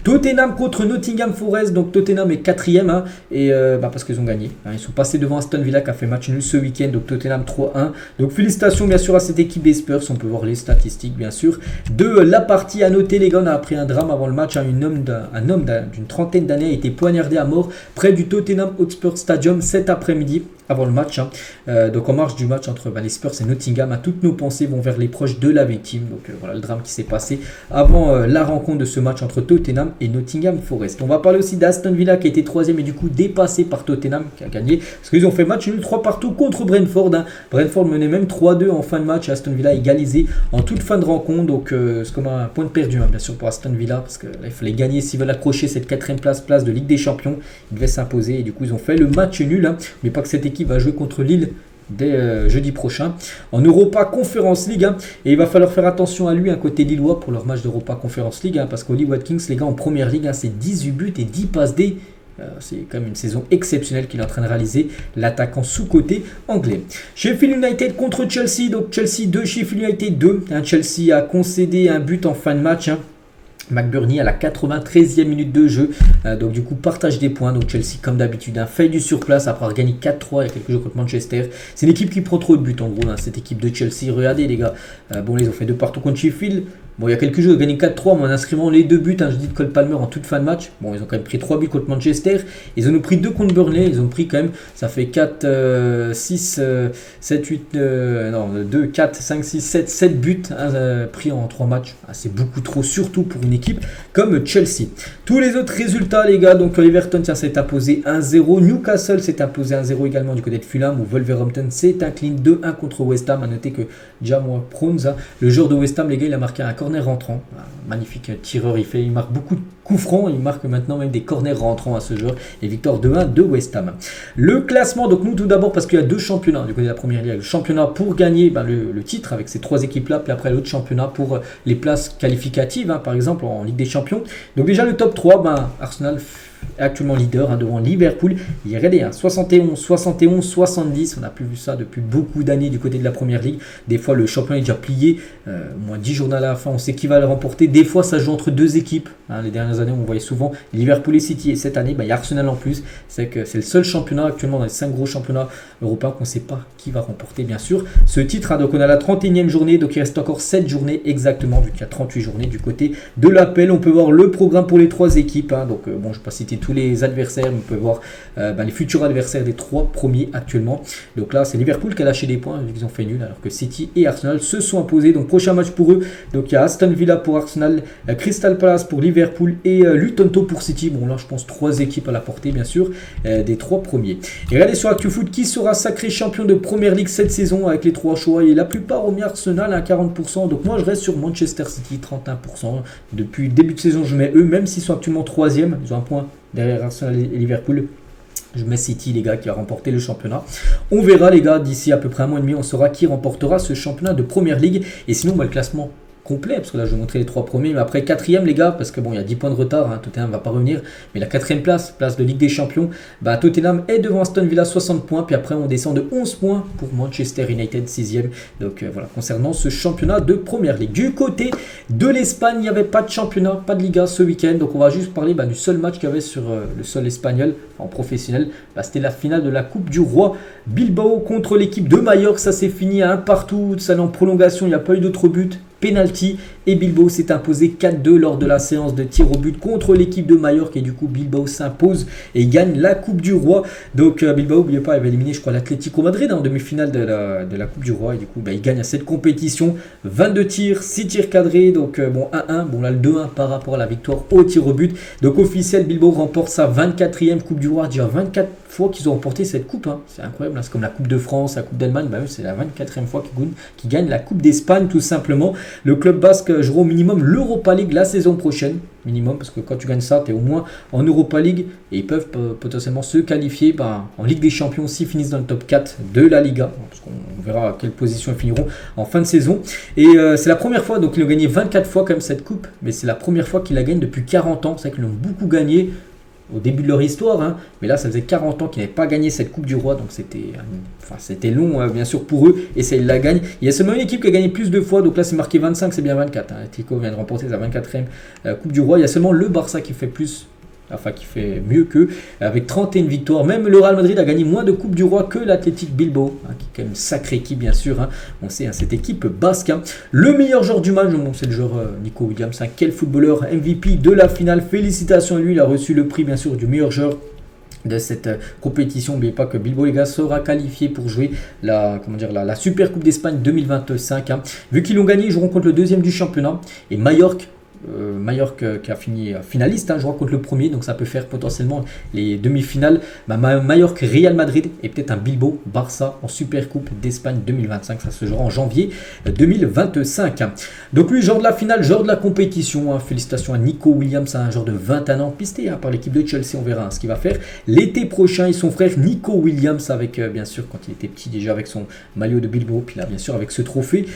Tottenham contre Nottingham Forest, donc Tottenham est 4e, et parce qu'ils ont gagné, ils sont passés devant Aston Villa qui a fait match nul ce week-end, donc Tottenham 3-1. Donc félicitations bien sûr à cette équipe des Spurs, on peut voir les statistiques bien sûr de la partie. À noter les gars, on a appris un drame avant le match, un homme d'une trentaine d'années a été poignardé à mort près du Tottenham Hotspur Stadium cet après-midi avant le match. Donc en marge du match entre les Spurs et Nottingham, toutes nos pensées vont vers les proches de la victime. Donc voilà le drame qui s'est passé avant la rencontre de ce match entre Tottenham et Nottingham Forest. On va parler aussi d'Aston Villa qui a été 3e et du coup dépassé par Tottenham qui a gagné parce qu'ils ont fait match nul 3 partout contre Brentford. Brentford menait même 3-2 en fin de match, Aston Villa égalisé en toute fin de rencontre. Donc c'est comme un point de perdu bien sûr pour Aston Villa, parce qu'il fallait gagner s'ils veulent accrocher cette 4e place de Ligue des Champions. Ils devaient s'imposer et du coup ils ont fait le match nul, mais pas que cette équipe va jouer contre Lille dès jeudi prochain en Europa Conference League, et il va falloir faire attention à lui côté lillois pour leur match d'Europa Conference League, parce qu'Oli Watkins les gars en première ligue, c'est 18 buts et 10 passes D. C'est quand même une saison exceptionnelle qu'il est en train de réaliser, l'attaquant sous-côté anglais. Sheffield United contre Chelsea, donc Chelsea 2, Sheffield United 2. Chelsea a concédé un but en fin de match, McBurney à la 93e minute de jeu, donc du coup partage des points. Donc Chelsea comme d'habitude fait du surplace après avoir gagné 4-3 il y a quelques jours contre Manchester. C'est une équipe qui prend trop de buts en gros, cette équipe de Chelsea. Regardez les gars, ils ont fait 2 partout contre Sheffield, Bon, il y a quelques jours, ils ont gagné 4-3, mais en inscrivant les 2 buts, je dis de Cole Palmer en toute fin de match. Bon, ils ont quand même pris 3 buts contre Manchester. Ils en ont pris 2 contre Burnley. Ils ont pris quand même, ça fait 4, 6, 7, 8, non, 2, 4, 5, 6, 7 buts pris en 3 matchs. Ah, c'est beaucoup trop, surtout pour une équipe comme Chelsea. Tous les autres résultats, les gars, donc Everton s'est imposé 1-0. Newcastle s'est imposé 1-0 également du côté de Fulham, où Wolverhampton s'est incliné 2-1 contre West Ham. À noter que Jamal Pronza, le joueur de West Ham, les gars, il a marqué un corner rentrant. Un magnifique tireur, il marque beaucoup de coups francs, il marque maintenant même des corners rentrants à ce joueur. Et victoire 2-1 de West Ham. Le classement, donc nous tout d'abord, parce qu'il y a 2 championnats du côté de la première ligue. Le championnat pour gagner le titre avec ces 3 équipes-là, puis après l'autre championnat pour les places qualificatives, par exemple en Ligue des Champions. Donc déjà le top 3, Arsenal est actuellement leader devant Liverpool. Il y a regardez, 71, 71, 70. On n'a plus vu ça depuis beaucoup d'années du côté de la première ligue. Des fois, le championnat est déjà plié. Moins 10 journées à la fin, on sait qui va le remporter. Des fois, ça joue entre 2 équipes. Les dernières années, on voyait souvent Liverpool et City. Et cette année, il y a Arsenal en plus. C'est que c'est le seul championnat actuellement dans les 5 gros championnats européens qu'on ne sait pas qui va remporter, bien sûr, ce titre. Donc, on a la 31e journée. Donc, il reste encore 7 journées exactement, vu qu'il y a 38 journées du côté de l'APL. On peut voir le programme pour les 3 équipes. Donc, je ne vais pas citer tous les adversaires, mais on peut voir les futurs adversaires des 3 premiers actuellement. Donc là, c'est Liverpool qui a lâché des points, vu qu'ils ont fait nul, alors que City et Arsenal se sont imposés. Donc prochain match pour eux, donc il y a Aston Villa pour Arsenal, Crystal Palace pour Liverpool et Luton Town pour City. Bon là, je pense 3 équipes à la portée, bien sûr, des 3 premiers. Et regardez sur ActuFoot qui sera sacré champion de Première Ligue cette saison avec les 3 choix. Et la plupart ont mis Arsenal à 40%. Donc moi, je reste sur Manchester City, 31%. Depuis le début de saison, je mets eux, même s'ils sont actuellement 3e, ils ont un point derrière Arsenal et Liverpool. Je mets City, les gars, qui a remporté le championnat. On verra, les gars, d'ici à peu près un mois et demi, on saura qui remportera ce championnat de Première Ligue. Et sinon, le classement complet, parce que là je vais montrer les 3 premiers, mais après 4e, les gars, parce que bon, il y a 10 points de retard, Tottenham va pas revenir, mais la 4e place de Ligue des Champions, Tottenham est devant Aston Villa 60 points, puis après on descend de 11 points pour Manchester United 6e. Donc voilà, concernant ce championnat de Première Ligue. Du côté de l'Espagne, il n'y avait pas de championnat, pas de Liga ce week-end, donc on va juste parler du seul match qu'il y avait sur le sol espagnol en professionnel. C'était la finale de la Coupe du Roi, Bilbao contre l'équipe de Majorque. Ça s'est fini à 1 partout, ça en prolongation, il n'y a pas eu d'autre but. Penalty, et Bilbao s'est imposé 4-2 lors de la séance de tir au but contre l'équipe de Majorque, et du coup Bilbao s'impose et gagne la Coupe du Roi. Donc Bilbao, n'oubliez pas, il avait éliminé je crois l'Atlético Madrid en demi-finale de la Coupe du Roi, et du coup il gagne à cette compétition. 22 tirs, 6 tirs cadrés, donc 1-1, bon là le 2-1 par rapport à la victoire au tir au but. Donc officiel, Bilbao remporte sa 24e Coupe du Roi, déjà 24 fois qu'ils ont remporté cette coupe, c'est incroyable, c'est comme la Coupe de France, la Coupe d'Allemagne, c'est la 24e fois qu'ils gagnent la Coupe d'Espagne tout simplement. Le club basque jouera au minimum l'Europa League la saison prochaine, minimum, parce que quand tu gagnes ça, tu es au moins en Europa League, et ils peuvent potentiellement se qualifier en Ligue des Champions s'ils finissent dans le top 4 de la Liga, parce qu'on verra à quelle position ils finiront en fin de saison. Et c'est la première fois, donc ils ont gagné 24 fois quand même cette coupe, mais c'est la première fois qu'ils la gagnent depuis 40 ans, c'est vrai qu'ils l'ont beaucoup gagné au début de leur histoire, mais là ça faisait 40 ans qu'ils n'avaient pas gagné cette Coupe du Roi, donc c'était long bien sûr pour eux, et ça ils la gagnent. Il y a seulement une équipe qui a gagné plus de fois, donc là c'est marqué 25, c'est bien 24. Tico vient de remporter sa 24e Coupe du Roi. Il y a seulement le Barça qui fait plus, qui fait mieux qu'eux, avec 31 victoires. Même le Real Madrid a gagné moins de Coupe du Roi que l'Athletic Bilbao, qui est quand même une sacrée équipe, bien sûr. On sait, cette équipe basque. Le meilleur joueur du match, c'est le joueur Nico Williams. Quel footballeur, MVP de la finale. Félicitations à lui, il a reçu le prix, bien sûr, du meilleur joueur de cette compétition. N'oubliez pas que Bilbao, les gars, sera qualifié pour jouer la Super Coupe d'Espagne 2025. Vu qu'ils l'ont gagné, ils joueront contre le 2e du championnat. Et Majorque qui a fini finaliste, je crois, contre le premier, donc ça peut faire potentiellement les demi-finales. Majorque, Real Madrid et peut-être un Bilbao, Barça en Super Coupe d'Espagne 2025. Ça se jouera en janvier 2025. Donc lui, joueur de la finale, joueur de la compétition. Félicitations à Nico Williams, un joueur de 21 ans, pisté par l'équipe de Chelsea. On verra ce qu'il va faire l'été prochain. Et son frère Nico Williams, avec bien sûr quand il était petit déjà avec son maillot de Bilbao, puis là bien sûr avec ce trophée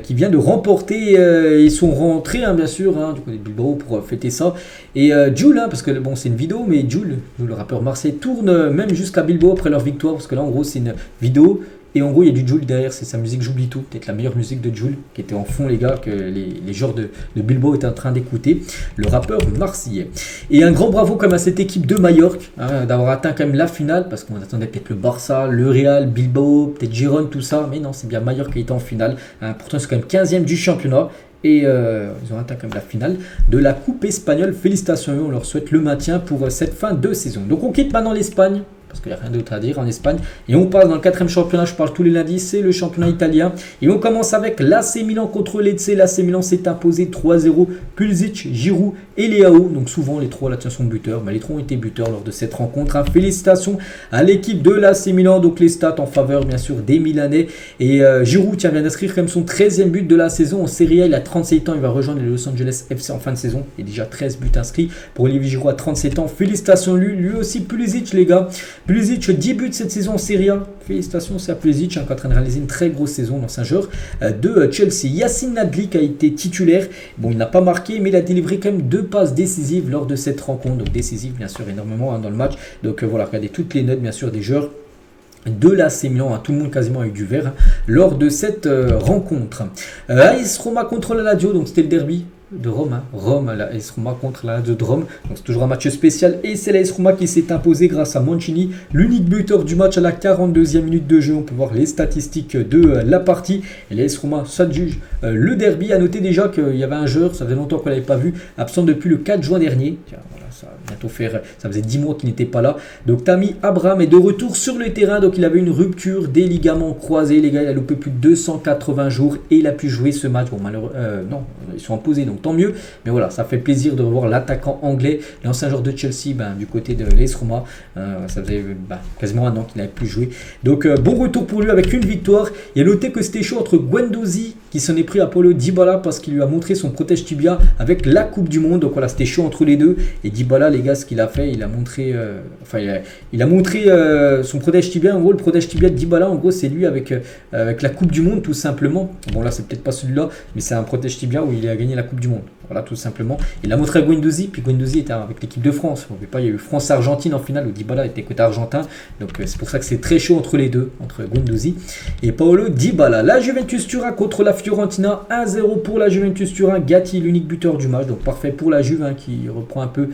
qui vient de remporter. Ils sont rentrés bien sûr du côté de Bilbao pour fêter ça. Et Jul, parce que bon c'est une vidéo, mais Jul, le rappeur marseillais, tourne même jusqu'à Bilbao après leur victoire, parce que là en gros c'est une vidéo. Et en gros, il y a du Jul derrière, c'est sa musique J'oublie tout, peut-être la meilleure musique de Jul, qui était en fond, les gars, que les joueurs de Bilbao étaient en train d'écouter, le rappeur marseillais. Et un grand bravo comme à cette équipe de Majorque, d'avoir atteint quand même la finale, parce qu'on attendait peut-être le Barça, le Real, Bilbao, peut-être Girone, tout ça, mais non, c'est bien Majorque qui a été en finale. Pourtant, c'est quand même 15e du championnat. et ils ont atteint quand même la finale de la Coupe espagnole. Félicitations, on leur souhaite le maintien pour cette fin de saison. Donc on quitte maintenant l'Espagne, parce qu'il n'y a rien d'autre à dire en Espagne. Et on passe dans le 4e championnat, je parle tous les lundis, c'est le championnat italien. Et on commence avec l'AC Milan contre Lecce. L'AC Milan s'est imposé 3-0. Pulisic, Giroud et Leao. Donc souvent les trois là sont buteurs. Mais les trois ont été buteurs lors de cette rencontre. Hein. Félicitations à l'équipe de l'AC Milan. Donc les stats en faveur bien sûr des Milanais. Et Giroud vient d'inscrire quand même son 13e but de la saison en Serie A. Il a 37 ans. Il va rejoindre les Los Angeles FC en fin de saison. Il y a déjà 13 buts inscrits pour Olivier Giroud à 37 ans. Félicitations lui aussi Pulisic les gars. Pulisic, 10 buts cette saison en Serie A. Félicitations, c'est à Pulisic qui est en train de réaliser une très grosse saison dans un joueur de Chelsea. Yacine Nadlik a été titulaire. Bon, il n'a pas marqué, mais il a délivré quand même 2 passes décisives lors de cette rencontre. Donc décisives, bien sûr, énormément dans le match. Donc voilà, regardez toutes les notes, bien sûr, des joueurs de l'AC Milan, tout le monde quasiment a eu du vert lors de cette rencontre. AS Roma contre la Lazio, donc c'était le derby de Rome, la AS Roma contre la Lazio de Rome, donc c'est toujours un match spécial et c'est la AS Roma qui s'est imposé grâce à Mancini, l'unique buteur du match à la 42e minute de jeu. On peut voir les statistiques de la partie et la AS Roma s'adjuge le derby. À noter déjà qu'il y avait un joueur, ça faisait longtemps qu'on ne l'avait pas vu, absent depuis le 4 juin dernier. Tiens, voilà, ça va bientôt faire, ça faisait 10 mois qu'il n'était pas là. Donc Tammy Abraham est de retour sur le terrain, donc il avait une rupture des ligaments croisés, les gars, il a loupé plus de 280 jours et il a pu jouer ce match. Bon malheureusement, non, ils sont imposés donc tant mieux, mais voilà, ça fait plaisir de revoir l'attaquant anglais, l'ancien joueur de Chelsea, du côté de l'AS Roma. Ça faisait quasiment un an qu'il n'avait plus joué, donc bon retour pour lui avec une victoire. Et à noter que c'était chaud entre Guendouzi qui s'en est pris à Paulo Dybala parce qu'il lui a montré son protège tibia avec la Coupe du Monde. Donc voilà, c'était chaud entre les deux. Et Dybala, les gars, ce qu'il a fait, il a montré, il a montré son protège tibia. En gros, le protège tibia de Dybala, en gros, c'est lui avec la Coupe du Monde, tout simplement. Bon là, c'est peut-être pas celui-là, mais c'est un protège tibia où il a gagné la Coupe du Monde. Voilà, tout simplement. Il a montré à Guendouzi, puis Guendouzi était avec l'équipe de France. On ne pas, il y a eu France-Argentine en finale où Dybala était côté argentin. Donc c'est pour ça que c'est très chaud entre les deux, entre Guendouzi et Paulo Dybala. La Juventus Turin contre la Fiorentina, 1-0 pour la Juventus Turin. Gatti, l'unique buteur du match, donc parfait pour la Juve qui reprend un peu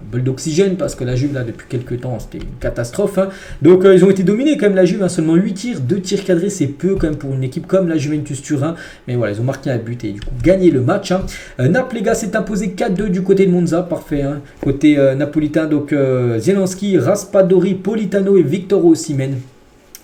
bol d'oxygène parce que la Juve là depuis quelques temps c'était une catastrophe. Donc ils ont été dominés quand même la Juve, seulement 8 tirs, 2 tirs cadrés, c'est peu quand même pour une équipe comme la Juventus Turin, mais voilà, ils ont marqué un but et du coup gagné le match. Naples les gars s'est imposé 4-2 du côté de Monza, parfait côté napolitain. Donc Zielinski, Raspadori, Politano et Victor Osimhen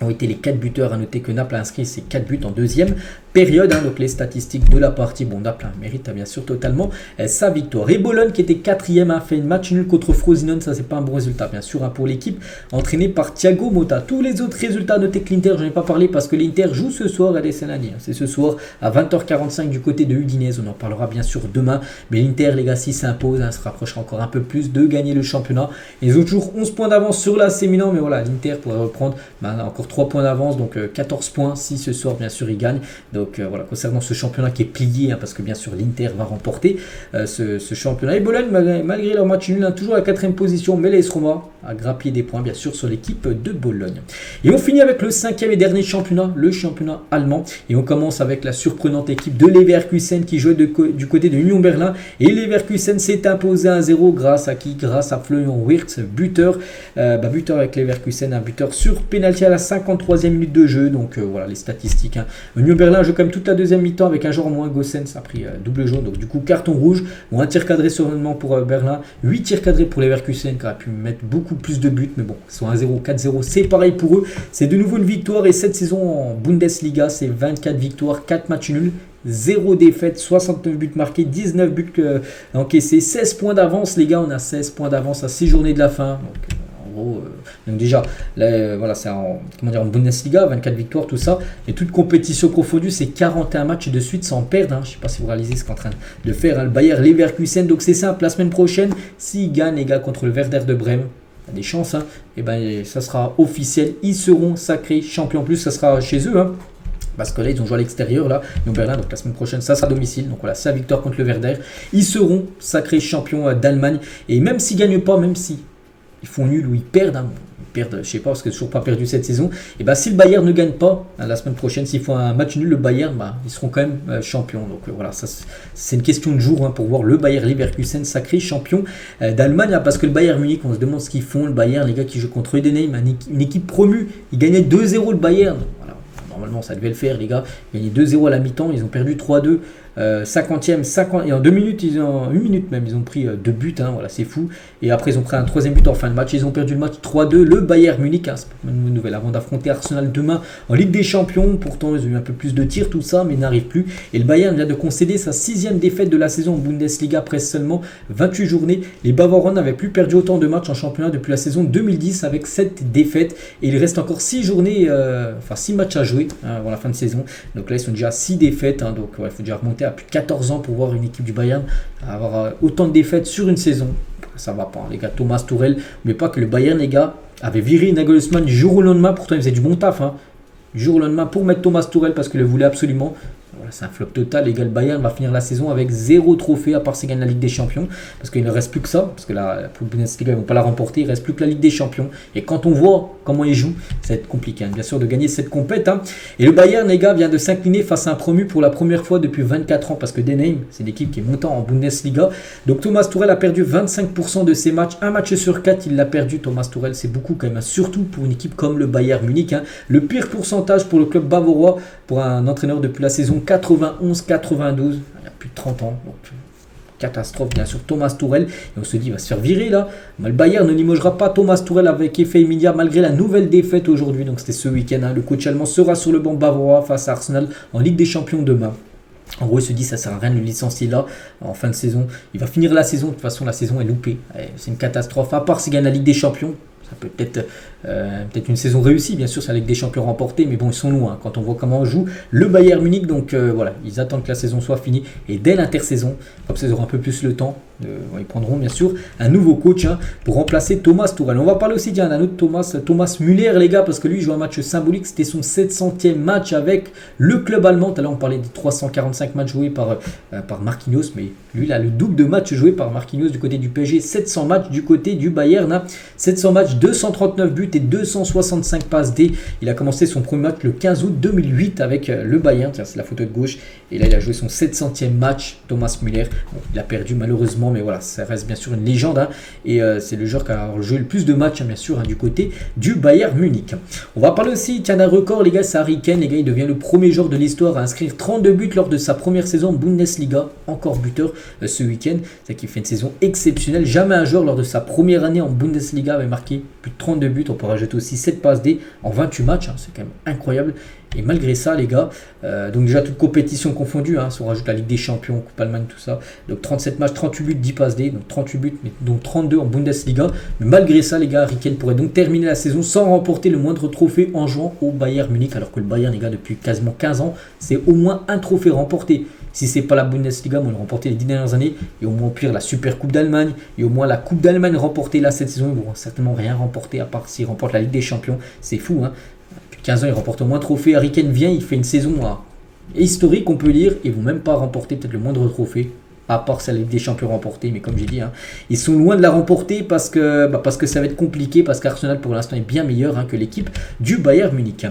ont été les 4 buteurs. À noter que Naples a inscrit ses 4 buts en deuxième période. Donc les statistiques de la partie, bon, Naples mérite bien sûr totalement sa victoire. Et Bologne qui était 4e a fait une match nul contre Frosinone. Ça c'est pas un bon résultat bien sûr pour l'équipe entraînée par Thiago Motta. Tous les autres résultats, notez que l'Inter, j'en ai pas parlé parce que l'Inter joue ce soir à Desenani. C'est ce soir à 20h45 du côté de Udinese. On en parlera bien sûr demain. Mais l'Inter les gars, s'il s'impose, se rapprochera encore un peu plus de gagner le championnat. Ils ont toujours 11 points d'avance sur l'AC Milan, mais voilà, l'Inter pourrait reprendre encore 3 points d'avance, donc 14 points si ce soir bien sûr il gagne. Donc voilà, concernant ce championnat qui est plié, parce que bien sûr l'Inter va remporter ce championnat. Et Bologne, malgré leur match nul, toujours à la 4e position, mais l'AS Roma a grappillé des points bien sûr sur l'équipe de Bologne. Et on finit avec le 5e et dernier championnat, le championnat allemand. Et on commence avec la surprenante équipe de Leverkusen qui jouait du côté de Union Berlin. Et Leverkusen s'est imposé 1-0 grâce à qui? Grâce à Florian Wirtz, buteur. Buteur avec Leverkusen, un buteur sur pénalty à la 53e minute de jeu. Donc voilà les statistiques. Union Berlin joue quand même toute la deuxième mi-temps avec un joueur en moins. Gossens a pris double jaune, donc du coup carton rouge. Bon, un tir cadré seulement pour Berlin, 8 tirs cadrés pour Leverkusen qui aurait pu mettre beaucoup plus de buts, mais bon, soit 1-0, 4-0, c'est pareil pour eux. C'est de nouveau une victoire et cette saison en Bundesliga, c'est 24 victoires, 4 matchs nuls, 0 défaite, 69 buts marqués, 19 buts encaissés, 16 points d'avance les gars, on a 16 points d'avance à 6 journées de la fin. Donc déjà, là, voilà, c'est en Bundesliga, 24 victoires, tout ça. Et toute compétition confondue, c'est 41 matchs de suite sans perdre. Je ne sais pas si vous réalisez ce qu'est en train de faire le Bayer Leverkusen. Donc c'est simple, la semaine prochaine, s'ils gagnent les gars contre le Werder de Brême, il y a des chances, et ça sera officiel. Ils seront sacrés champions. En plus, ça sera chez eux. Parce que là, ils ont joué à l'extérieur, là, Union Berlin, donc la semaine prochaine, ça sera à domicile. Donc voilà, sa victoire contre le Werder. Ils seront sacrés champions d'Allemagne. Et même s'ils ne gagnent pas, même si ils font nul ou ils perdent, je ne sais pas, parce que toujours pas perdu cette saison, et si le Bayern ne gagne pas la semaine prochaine, s'ils font un match nul, le Bayern, ils seront quand même champions. Donc voilà, ça, c'est une question de jour pour voir le Bayer Leverkusen sacré champion d'Allemagne, parce que le Bayern Munich, on se demande ce qu'ils font, le Bayern, les gars qui jouent contre Edenheim, une équipe promue, ils gagnaient 2-0 le Bayern. Voilà. Normalement, ça devait le faire, les gars. Ils gagnaient 2-0 à la mi-temps, ils ont perdu 3-2 50e, 50, et en 2 minutes, une minute même, ils ont pris 2 buts, hein, voilà, c'est fou. Et après, ils ont pris un 3e but en fin de match. Ils ont perdu le match 3-2. Le Bayern Munich, hein, c'est pas une bonne nouvelle, avant d'affronter Arsenal demain en Ligue des Champions. Pourtant, ils ont eu un peu plus de tirs, tout ça, mais ils n'arrivent plus. Et le Bayern vient de concéder sa 6e défaite de la saison en Bundesliga après seulement 28 journées. Les Bavarois n'avaient plus perdu autant de matchs en championnat depuis la saison 2010 avec 7 défaites. Et il reste encore 6 journées, 6 matchs à jouer avant la fin de saison. Donc là, ils sont déjà à 6 défaites. Hein, donc il faut déjà remonter à plus de 14 ans pour voir une équipe du Bayern avoir autant de défaites sur une saison. Ça va pas, hein, les gars. Thomas Tuchel, mais pas que le Bayern, les gars, avait viré Nagelsmann du jour au lendemain. Pourtant, il faisait du bon taf. Hein, du jour au lendemain pour mettre Thomas Tuchel parce qu'il le voulait absolument. Voilà, c'est un flop total. Les gars, le Bayern va finir la saison avec 0 trophée à part s'il gagne la Ligue des Champions. Parce qu'il ne reste plus que ça. Parce que la Bundesliga, ils ne vont pas la remporter. Il ne reste plus que la Ligue des Champions. Et quand on voit comment ils jouent, ça va être compliqué, hein, bien sûr, de gagner cette compète. Hein. Et le Bayern, les gars, vient de s'incliner face à un promu pour la première fois depuis 24 ans. Parce que Denheim, c'est l'équipe qui est montante en Bundesliga. Donc Thomas Tuchel a perdu 25% de ses matchs. Un match sur 4, il l'a perdu. Thomas Tuchel, c'est beaucoup quand même. Hein. Surtout pour une équipe comme le Bayern Munich. Hein. Le pire pourcentage pour le club bavarois, pour un entraîneur depuis la saison 91-92, il y a plus de 30 ans. Donc, catastrophe, bien sûr, Thomas Tuchel. Et on se dit, il va se faire virer là. Mais le Bayern ne limogera pas Thomas Tuchel avec effet immédiat malgré la nouvelle défaite aujourd'hui. Donc c'était ce week-end. Hein. Le coach allemand sera sur le banc bavarois face à Arsenal en Ligue des Champions demain. En gros, il se dit, ça sert à rien de le licencier là, en fin de saison. Il va finir la saison. De toute façon, la saison est loupée. C'est une catastrophe. À part s'il gagne la Ligue des Champions. Ça peut peut-être une saison réussie, bien sûr, c'est la Ligue des Champions remportée, mais bon, ils sont loin quand on voit comment on joue le Bayern Munich. Donc voilà, ils attendent que la saison soit finie et dès l'intersaison, comme ça ils auront un peu plus le temps, ils prendront bien sûr un nouveau coach pour remplacer Thomas Tuchel. On va parler aussi d'un autre Thomas Müller, les gars, parce que lui il joue un match symbolique, c'était son 700e match avec le club allemand. Tout à l'heure on parlait des 345 matchs joués par Marquinhos, mais lui il a le double de matchs joués par Marquinhos du côté du PSG, 700 matchs du côté du Bayern, 700 matchs, 239 buts et 265 passes D. Il a commencé son premier match le 15 août 2008 avec le Bayern. Tiens, c'est la photo de gauche. Et là, il a joué son 700e match, Thomas Müller. Bon, il a perdu malheureusement, mais voilà, ça reste bien sûr une légende. Hein. Et c'est le joueur qui a joué le plus de matchs, hein, bien sûr, hein, du côté du Bayern Munich. On va parler aussi, tiens, d'un record, les gars, c'est Harry Kane. Les gars, il devient le premier joueur de l'histoire à inscrire 32 buts lors de sa première saison en Bundesliga. Encore buteur ce week-end. C'est qu'il fait une saison exceptionnelle. Jamais un joueur lors de sa première année en Bundesliga avait marqué plus de 32 buts. On peut rajouter aussi 7 passes D en 28 matchs, hein, c'est quand même incroyable. Et malgré ça, les gars, donc déjà toute compétition confondue, hein, si on rajoute la Ligue des Champions, Coupe Allemagne, tout ça, donc 37 matchs, 38 buts, 10 passes D, donc 38 buts, mais donc 32 en Bundesliga. Mais malgré ça, les gars, Harry Kane pourrait donc terminer la saison sans remporter le moindre trophée en jouant au Bayern Munich, alors que le Bayern, les gars, depuis quasiment 15 ans, c'est au moins un trophée remporté. Si c'est pas la Bundesliga, on l'a remporté les 10 dernières années, et au moins au pire la Super Coupe d'Allemagne, et au moins la Coupe d'Allemagne remportée là cette saison, ils vont certainement rien remporter à part s'ils remportent la Ligue des Champions. C'est fou, hein. Depuis 15 ans, ils remportent au moins un trophée. Harry Kane vient, il fait une saison historique, on peut lire, ils vont même pas remporter peut-être le moindre trophée. À part sa Ligue des Champions remportée, mais comme j'ai dit, hein, ils sont loin de la remporter parce que ça va être compliqué, parce qu'Arsenal pour l'instant est bien meilleur, hein, que l'équipe du Bayern Munich.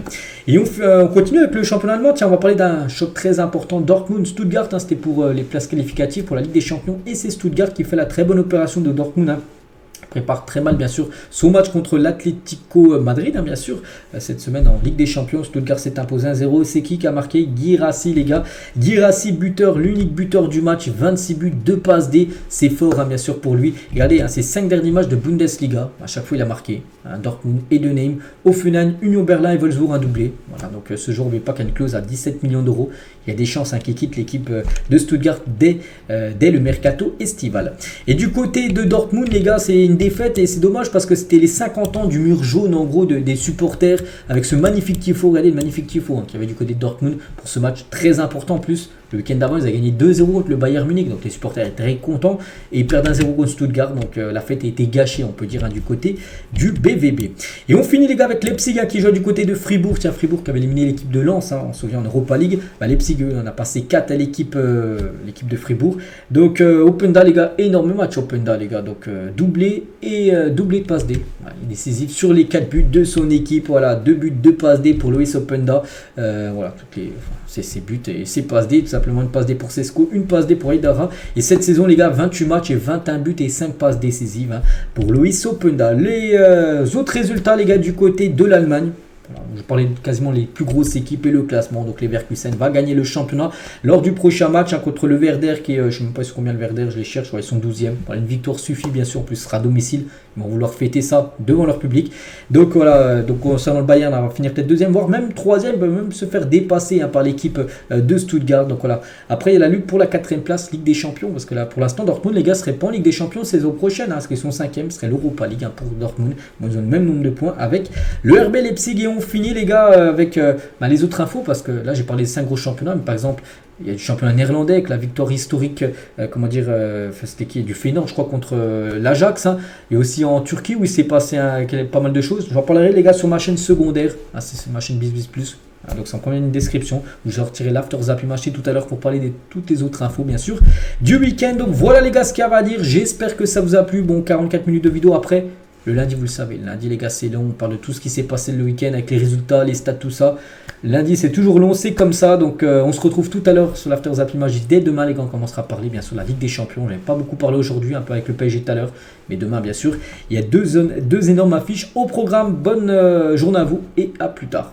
Et on continue avec le championnat allemand. Tiens, on va parler d'un choc très important, Dortmund-Stuttgart, hein, c'était pour les places qualificatives pour la Ligue des Champions, et c'est Stuttgart qui fait la très bonne opération de Dortmund. Hein. Prépare très mal bien sûr son match contre l'Atlético Madrid, hein, bien sûr, cette semaine en Ligue des Champions. Stuttgart s'est imposé 1-0. C'est qui a marqué? Guirassy, les gars. Guirassy, buteur, l'unique buteur du match, 26 buts, 2 passes D, c'est fort, hein, bien sûr pour lui. Regardez, hein, ces 5 derniers matchs de Bundesliga, à chaque fois il a marqué, hein, Dortmund et Denheim, Hoffenheim, Union Berlin et Wolfsburg, un doublé. Voilà, donc ce jour, n'oubliez pas qu'il y a une clause à 17 millions d'euros. Il y a des chances, hein, qu'il quitte l'équipe de Stuttgart dès le mercato estival. Et du côté de Dortmund, les gars, c'est une défaite et c'est dommage parce que c'était les 50 ans du mur jaune en gros des supporters avec ce magnifique tifo. Regardez le magnifique tifo, hein, qu'il y avait du côté de Dortmund pour ce match très important. En plus, le week-end d'avant, ils avaient gagné 2-0 contre le Bayern Munich, donc les supporters étaient très contents et ils perdent 1-0 contre Stuttgart. Donc la fête a été gâchée, on peut dire, hein, du côté du BVB. Et on finit, les gars, avec Leipzig, hein, qui joue du côté de Fribourg. Tiens, Fribourg qui avait éliminé l'équipe de Lens, hein, on se souvient, en Europa League. Leipzig, on a passé 4 à l'équipe de Fribourg. Donc Openda, les gars, énorme match Openda, les gars. Donc doublé de passe D. Voilà, il est décisif sur les 4 buts de son équipe. Voilà, 2 buts, 2 passes D pour Loïs Openda. Voilà, ses buts et ses passes D. Tout simplement une passe D pour Sesko, une passe D pour Aidara. Et cette saison, les gars, 28 matchs et 21 buts et 5 passes décisives, hein, pour Loïs Openda. Les autres résultats, les gars, du côté de l'Allemagne. je parlais de quasiment les plus grosses équipes et le classement. Donc Leverkusen va gagner le championnat lors du prochain match contre le Werder qui est, je ne sais même pas sur combien le Werder, je les cherche, ils sont 12e. Voilà, une victoire suffit bien sûr, en plus ce sera à domicile. Ils vont vouloir fêter ça devant leur public. Donc voilà, donc concernant le Bayern, on va finir peut-être deuxième, voire même troisième, même se faire dépasser par l'équipe de Stuttgart. Donc voilà. Après, il y a la lutte pour la 4e place, Ligue des Champions, parce que là, pour l'instant, Dortmund, les gars, serait pas en Ligue des Champions saison prochaine, parce qu'ils sont 5e, ce serait l'Europa League pour Dortmund. Bon, ils ont le même nombre de points avec le RB Leipzig. Et on finit, les gars, avec les autres infos, parce que là, j'ai parlé de 5 gros championnats, mais par exemple, il y a du championnat néerlandais avec la victoire historique, c'était qui, du Feyenoord, je crois, contre l'Ajax. Et aussi en Turquie où il s'est passé pas mal de choses. J'en parlerai, les gars, sur ma chaîne secondaire. C'est ma chaîne BizBiz Plus. Donc ça me prend une description où je retirerai l'After Zappy Match tout à l'heure pour parler de toutes les autres infos, bien sûr, du week-end. Donc voilà, les gars, ce qu'il y avait à dire. J'espère que ça vous a plu. Bon, 44 minutes de vidéo après. Le lundi, vous le savez, le lundi, les gars, c'est long. On parle de tout ce qui s'est passé le week-end avec les résultats, les stats, tout ça. Lundi, c'est toujours long, c'est comme ça. Donc, on se retrouve tout à l'heure sur l'After Zappy Match. Dès demain, les gars, on commencera à parler, bien sûr, de la Ligue des Champions. Je n'ai pas beaucoup parlé aujourd'hui, un peu avec le PSG tout à l'heure. Mais demain, bien sûr, il y a deux énormes affiches au programme. Bonne journée à vous et à plus tard.